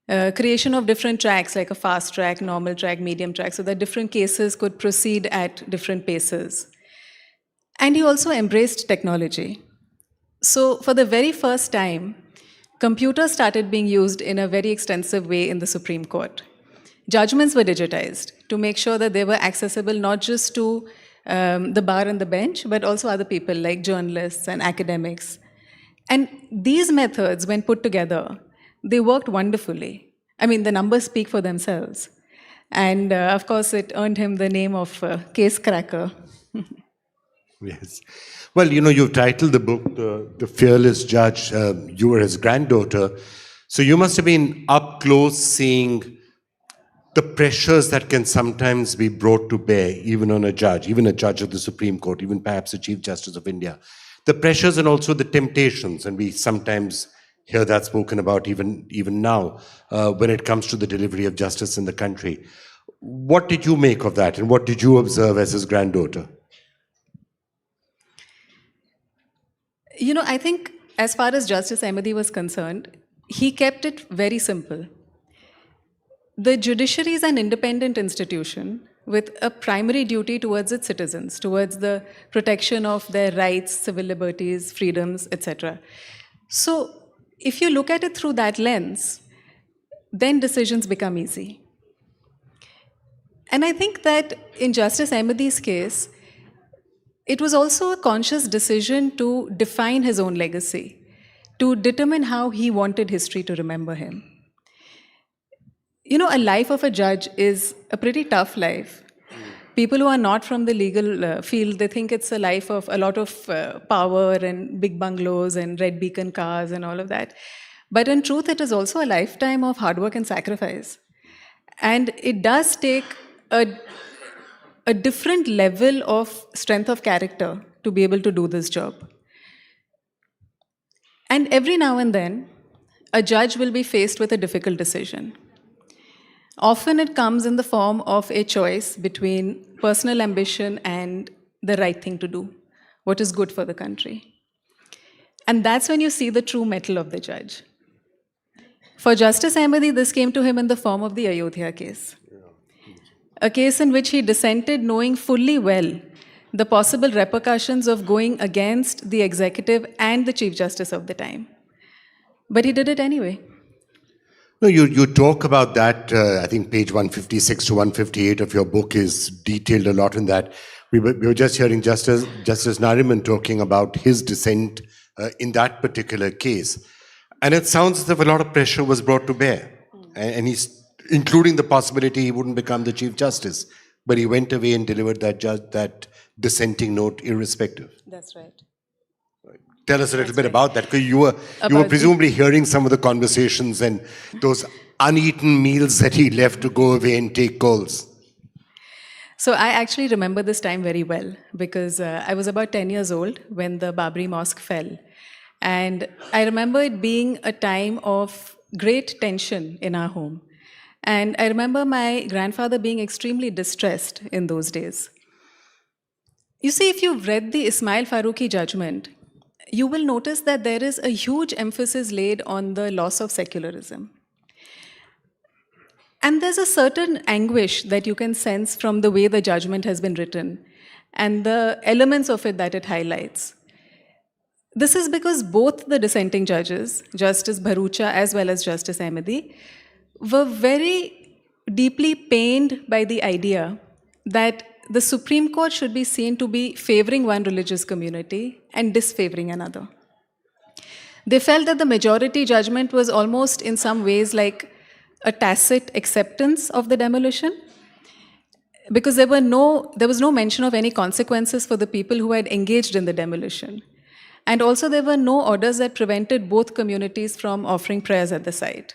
Creation of different tracks, like a fast track, normal track, medium track, so that different cases could proceed at different paces. And he also embraced technology. So for the very first time, computers started being used in a very extensive way in the Supreme Court. Judgments were digitized to make sure that they were accessible not just to the bar and the bench, but also other people like journalists and academics. And these methods, when put together, they worked wonderfully. I mean, the numbers speak for themselves. And of course, it earned him the name of case cracker. Yes. Well, you know, you've titled the book, The Fearless Judge. You were his granddaughter. So you must have been up close seeing the pressures that can sometimes be brought to bear, even on a judge of the Supreme Court, even perhaps a Chief Justice of India. The pressures and also the temptations, and we sometimes hear that spoken about even now when it comes to the delivery of justice in the country. What did you make of that, and what did you observe as his granddaughter? You know, I think as far as Justice Ahmadi was concerned, he kept it very simple. The judiciary is an independent institution with a primary duty towards its citizens, towards the protection of their rights, civil liberties, freedoms, etc. So, if you look at it through that lens, then decisions become easy. And I think that in Justice Ahmadi's case, it was also a conscious decision to define his own legacy, to determine how he wanted history to remember him. You know, a life of a judge is a pretty tough life. People who are not from the legal field, they think it's a life of a lot of power and big bungalows and red beacon cars and all of that. But in truth, it is also a lifetime of hard work and sacrifice. And it does take a different level of strength of character to be able to do this job. And every now and then, a judge will be faced with a difficult decision. Often it comes in the form of a choice between personal ambition and the right thing to do, what is good for the country. And that's when you see the true mettle of the judge. For Justice Ahmadi, this came to him in the form of the Ayodhya case. A case in which he dissented knowing fully well the possible repercussions of going against the executive and the Chief Justice of the time. But he did it anyway. No, you talk about that, I think page 156 to 158 of your book is detailed a lot in that. We were just hearing Justice Nariman talking about his dissent in that particular case. And it sounds as if a lot of pressure was brought to bear. And he's including the possibility he wouldn't become the Chief Justice. But he went away and delivered that dissenting note irrespective. That's right. Tell us a little bit about that, because you were presumably hearing some of the conversations and those uneaten meals that he left to go away and take calls. So I actually remember this time very well, because I was about 10 years old when the Babri Mosque fell. And I remember it being a time of great tension in our home. And I remember my grandfather being extremely distressed in those days. You see, if you've read the Ismail Farooqi judgment, you will notice that there is a huge emphasis laid on the loss of secularism. And there's a certain anguish that you can sense from the way the judgment has been written and the elements of it that it highlights. This is because both the dissenting judges, Justice Bharucha as well as Justice Ahmadi, were very deeply pained by the idea that the Supreme Court should be seen to be favoring one religious community and disfavoring another. They felt that the majority judgment was almost in some ways like a tacit acceptance of the demolition, because there was no mention of any consequences for the people who had engaged in the demolition. And also there were no orders that prevented both communities from offering prayers at the site.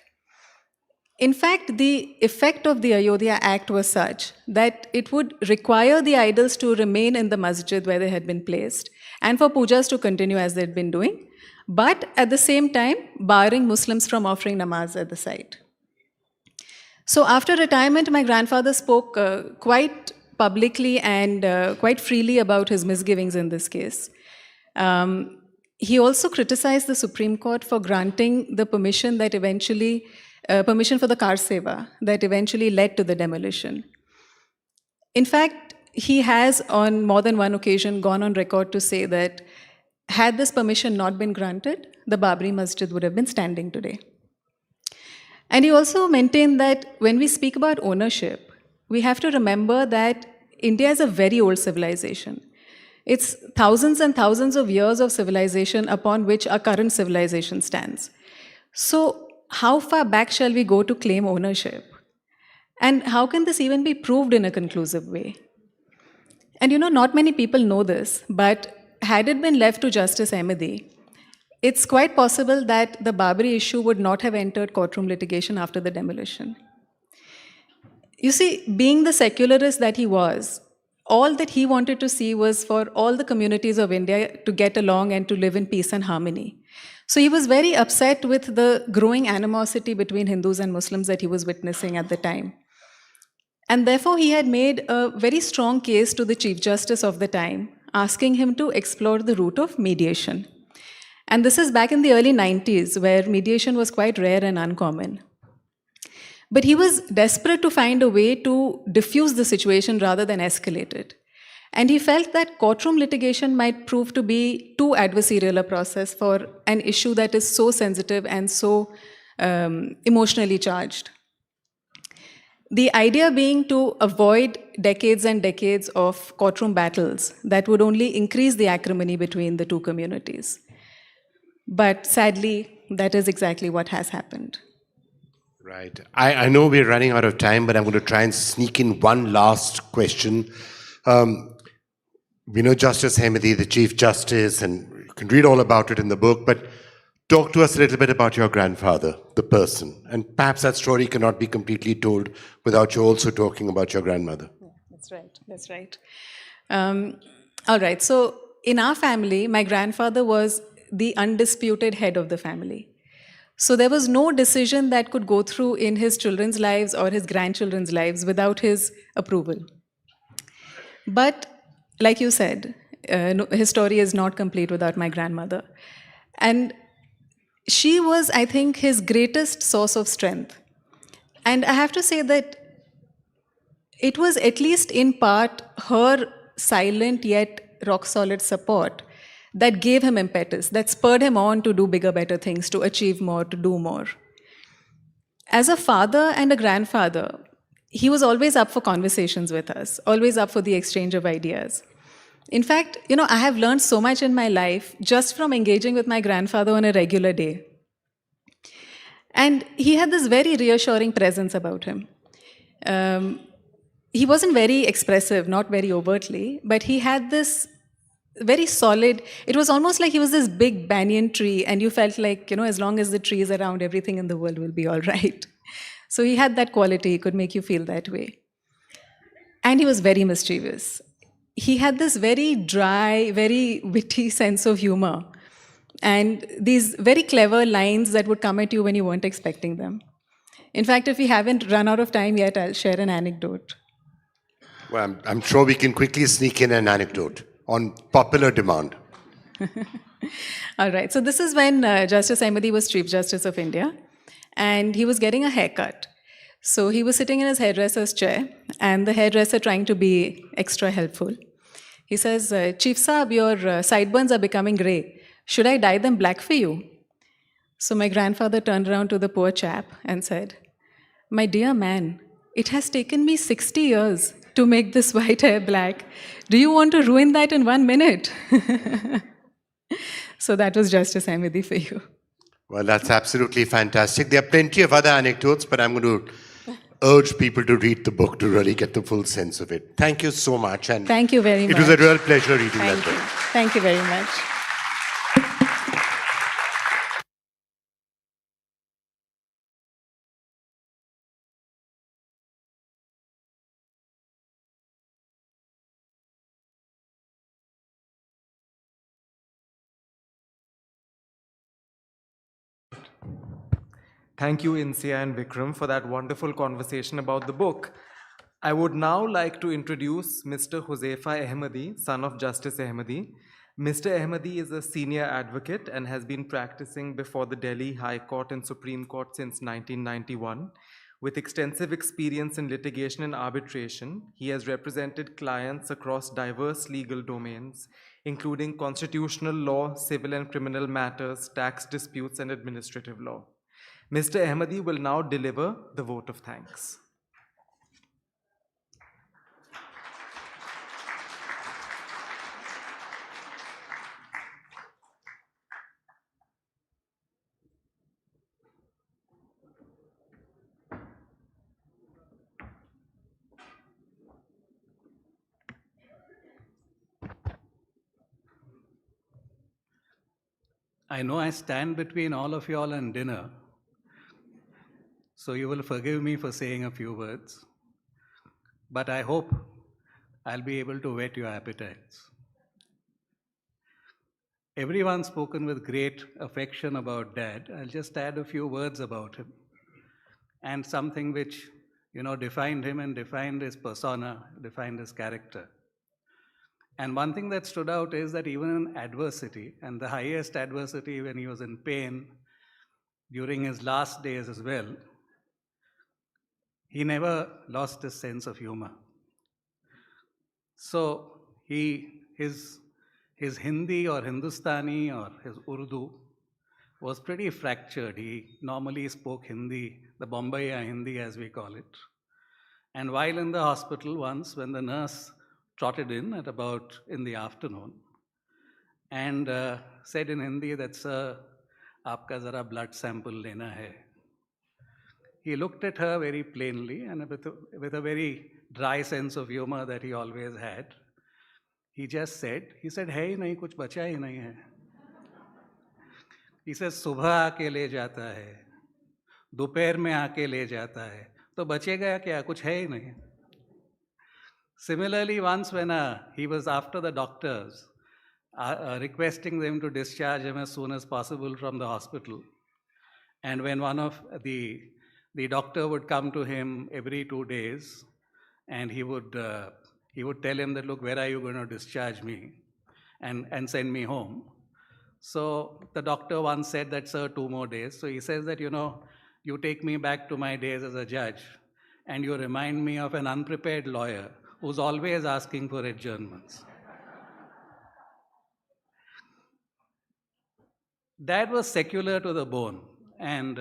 In fact, the effect of the Ayodhya Act was such that it would require the idols to remain in the masjid where they had been placed and for pujas to continue as they had been doing, but at the same time barring Muslims from offering namaz at the site. So after retirement, my grandfather spoke quite publicly and quite freely about his misgivings in this case. He also criticized the Supreme Court for granting the permission that eventually permission for the car seva that eventually led to the demolition. In fact, he has on more than one occasion gone on record to say that had this permission not been granted, the Babri Masjid would have been standing today. And he also maintained that when we speak about ownership, we have to remember that India is a very old civilization. It's thousands and thousands of years of civilization upon which our current civilization stands. So how far back shall we go to claim ownership? And how can this even be proved in a conclusive way? And you know, not many people know this, but had it been left to Justice Ahmadi, it's quite possible that the Babri issue would not have entered courtroom litigation after the demolition. You see, being the secularist that he was, all that he wanted to see was for all the communities of India to get along and to live in peace and harmony. So he was very upset with the growing animosity between Hindus and Muslims that he was witnessing at the time. And therefore, he had made a very strong case to the Chief Justice of the time, asking him to explore the route of mediation. And this is back in the early 90s, where mediation was quite rare and uncommon. But he was desperate to find a way to diffuse the situation rather than escalate it. And he felt that courtroom litigation might prove to be too adversarial a process for an issue that is so sensitive and so emotionally charged. The idea being to avoid decades and decades of courtroom battles that would only increase the acrimony between the two communities. But sadly, that is exactly what has happened. Right. I know we're running out of time, but I'm going to try and sneak in one last question. We know Justice Ahmadi, the Chief Justice, and you can read all about it in the book, but talk to us a little bit about your grandfather, the person. And perhaps that story cannot be completely told without you also talking about your grandmother. Yeah, that's right. That's right. All right. So in our family, my grandfather was the undisputed head of the family. So there was no decision that could go through in his children's lives or his grandchildren's lives without his approval. But like you said, his story is not complete without my grandmother. And she was, I think, his greatest source of strength. And I have to say that it was at least in part her silent yet rock solid support that gave him impetus, that spurred him on to do bigger, better things, to achieve more, to do more. As a father and a grandfather, he was always up for conversations with us, always up for the exchange of ideas. In fact, I have learned so much in my life just from engaging with my grandfather on a regular day. And he had this very reassuring presence about him. He wasn't very expressive, not very overtly, but he had this very solid, it was almost like he was this big banyan tree, and you felt like, as long as the tree is around, everything in the world will be all right. So he had that quality, he could make you feel that way. And he was very mischievous. He had this very dry, very witty sense of humor, and these very clever lines that would come at you when you weren't expecting them. In fact, if we haven't run out of time yet, I'll share an anecdote. Well, I'm sure we can quickly sneak in an anecdote on popular demand. All right. So this is when Justice Ahmadi was Chief Justice of India, and he was getting a haircut. So he was sitting in his hairdresser's chair, and the hairdresser trying to be extra helpful. He says, Chief Saab, your sideburns are becoming grey. Should I dye them black for you? So my grandfather turned around to the poor chap and said, my dear man, it has taken me 60 years to make this white hair black. Do you want to ruin that in 1 minute? So that was Justice Ahmadi for you. Well, that's absolutely fantastic. There are plenty of other anecdotes, but I'm going to urge people to read the book to really get the full sense of it. Thank you so much. And thank you very much. It was a real pleasure reading that book. Thank you very much. Thank you, Insia and Vikram, for that wonderful conversation about the book. I would now like to introduce Mr. Huzaifa Ahmadi, son of Justice Ahmadi. Mr. Ahmadi is a senior advocate and has been practicing before the Delhi High Court and Supreme Court since 1991. With extensive experience in litigation and arbitration, he has represented clients across diverse legal domains, including constitutional law, civil and criminal matters, tax disputes, and administrative law. Mr. Ahmadi will now deliver the vote of thanks. I know I stand between all of you all and dinner, so you will forgive me for saying a few words, but I hope I'll be able to whet your appetites. Everyone's spoken with great affection about Dad. I'll just add a few words about him and something which, defined him and defined his persona, defined his character. And one thing that stood out is that even in adversity, and the highest adversity when he was in pain during his last days as well, he never lost his sense of humor. So his Hindi or Hindustani or his Urdu was pretty fractured. He normally spoke Hindi, the Bombay Hindi as we call it. And while in the hospital once, when the nurse trotted in at about in the afternoon and said in Hindi that, "Sir, aapka zara blood sample lena hai." He looked at her very plainly and with a very dry sense of humor that he always had. He just said, "Hai hi nahi, kuch bacha hi nahi hai." He says, "Subha aake le jata hai, दोपहर में आके ले जाता है, तो बचेगा क्या, कुछ है ही नहीं." Similarly, once when he was after the doctors, requesting them to discharge him as soon as possible from the hospital, and when one of the doctor would come to him every 2 days, and he would tell him that, "Look, where are you going to discharge me and send me home?" So the doctor once said that, "Sir, 2 more days." So he says that, "You take me back to my days as a judge, and you remind me of an unprepared lawyer who's always asking for adjournments." Dad was secular to the bone, and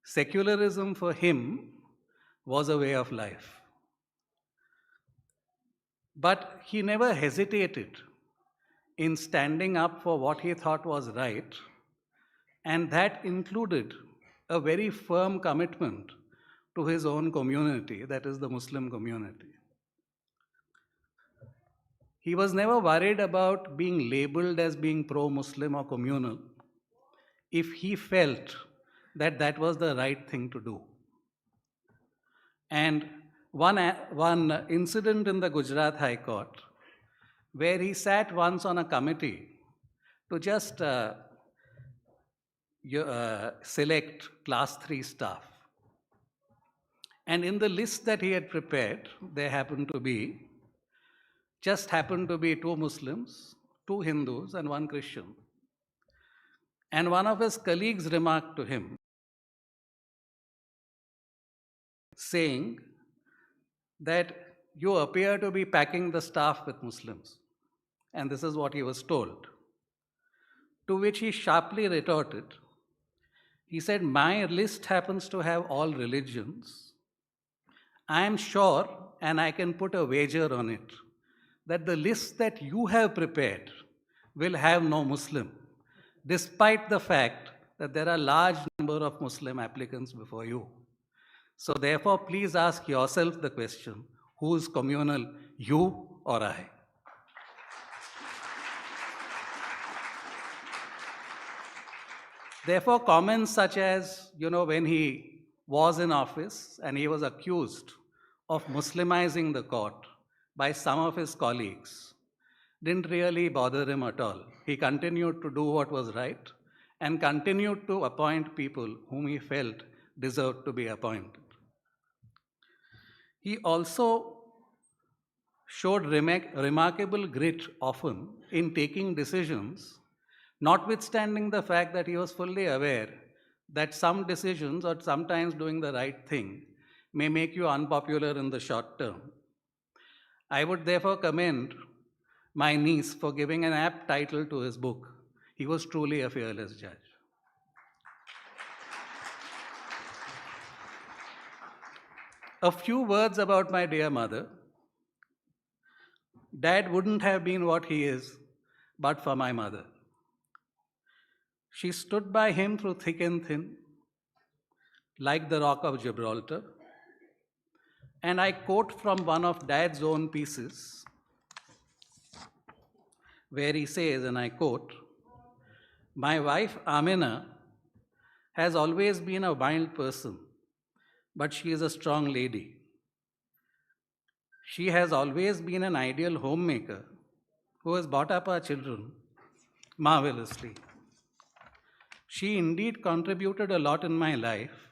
secularism for him was a way of life. But he never hesitated in standing up for what he thought was right, and that included a very firm commitment to his own community, that is the Muslim community. He was never worried about being labeled as being pro-Muslim or communal if he felt that that was the right thing to do. And one incident in the Gujarat High Court, where he sat once on a committee to just select class 3 staff. And in the list that he had prepared, there just happened to be 2 Muslims, 2 Hindus, and 1 Christian. And one of his colleagues remarked to him, saying that, "You appear to be packing the staff with Muslims." And this is what he was told. To which he sharply retorted, he said, "My list happens to have all religions. I am sure, and I can put a wager on it, that the list that you have prepared will have no Muslim, despite the fact that there are a large number of Muslim applicants before you. So therefore, please ask yourself the question, who is communal, you or I?" Therefore, comments such as, when he was in office and he was accused of Muslimizing the court by some of his colleagues didn't really bother him at all. He continued to do what was right and continued to appoint people whom he felt deserved to be appointed. He also showed remarkable grit often in taking decisions, notwithstanding the fact that he was fully aware that some decisions or sometimes doing the right thing may make you unpopular in the short term. I would therefore commend my niece for giving an apt title to his book. He was truly a fearless judge. A few words about my dear mother. Dad wouldn't have been what he is but for my mother. She stood by him through thick and thin, like the Rock of Gibraltar. And I quote from one of Dad's own pieces, where he says, and I quote, "My wife Amina has always been a wild person, but she is a strong lady. She has always been an ideal homemaker who has brought up our children marvelously. She indeed contributed a lot in my life.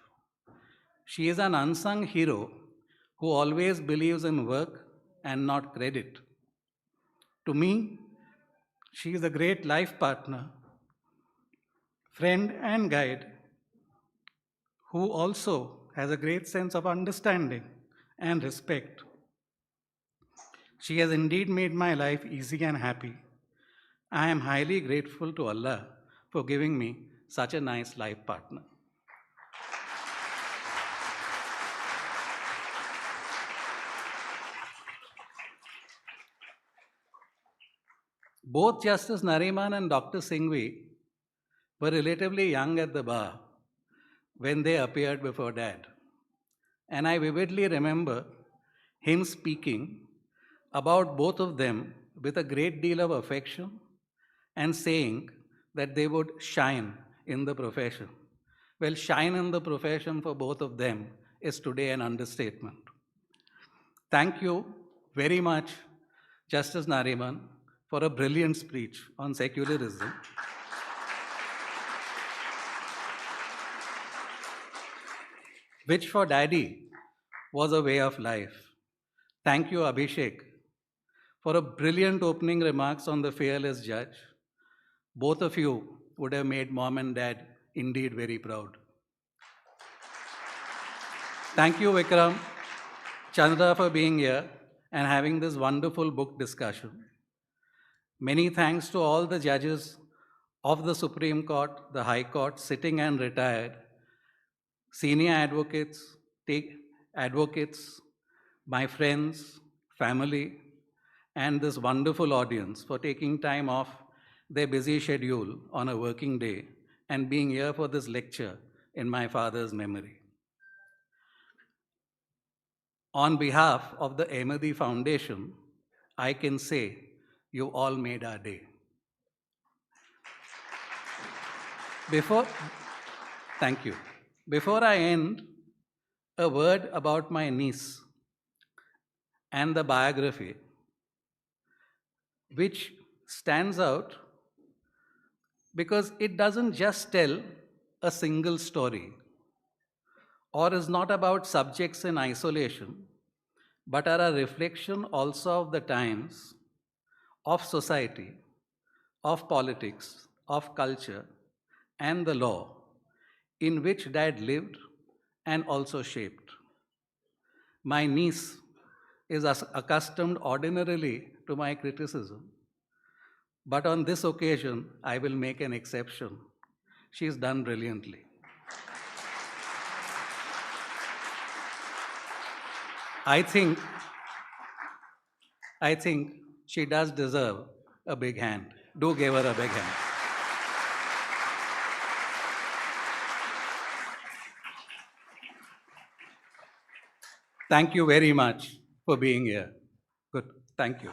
She is an unsung hero who always believes in work and not credit. To me, she is a great life partner, friend, and guide who also has a great sense of understanding and respect. She has indeed made my life easy and happy. I am highly grateful to Allah for giving me such a nice life partner. Both Justice Nariman and Dr. Singhvi were relatively young at the bar when they appeared before Dad. And I vividly remember him speaking about both of them with a great deal of affection and saying that they would shine in the profession. Well, shine in the profession for both of them is today an understatement. Thank you very much, Justice Nariman, for a brilliant speech on secularism. Which for Daddy was a way of life. Thank you, Abhishek, for a brilliant opening remarks on the fearless judge. Both of you would have made Mom and Dad indeed very proud. Thank you, Vikram, Chandra, for being here and having this wonderful book discussion. Many thanks to all the judges of the Supreme Court, the High Court, sitting and retired, senior advocates, my friends, family, and this wonderful audience for taking time off their busy schedule on a working day and being here for this lecture in my father's memory. On behalf of the Ahmadi Foundation, I can say you all made our day. Thank you. Before I end, a word about my niece and the biography, which stands out because it doesn't just tell a single story or is not about subjects in isolation, but are a reflection also of the times, of society, of politics, of culture, and the law in which Dad lived and also shaped. My niece is accustomed ordinarily to my criticism, but on this occasion, I will make an exception. She's done brilliantly. I think she does deserve a big hand. Do give her a big hand. Thank you very much for being here. Good. Thank you.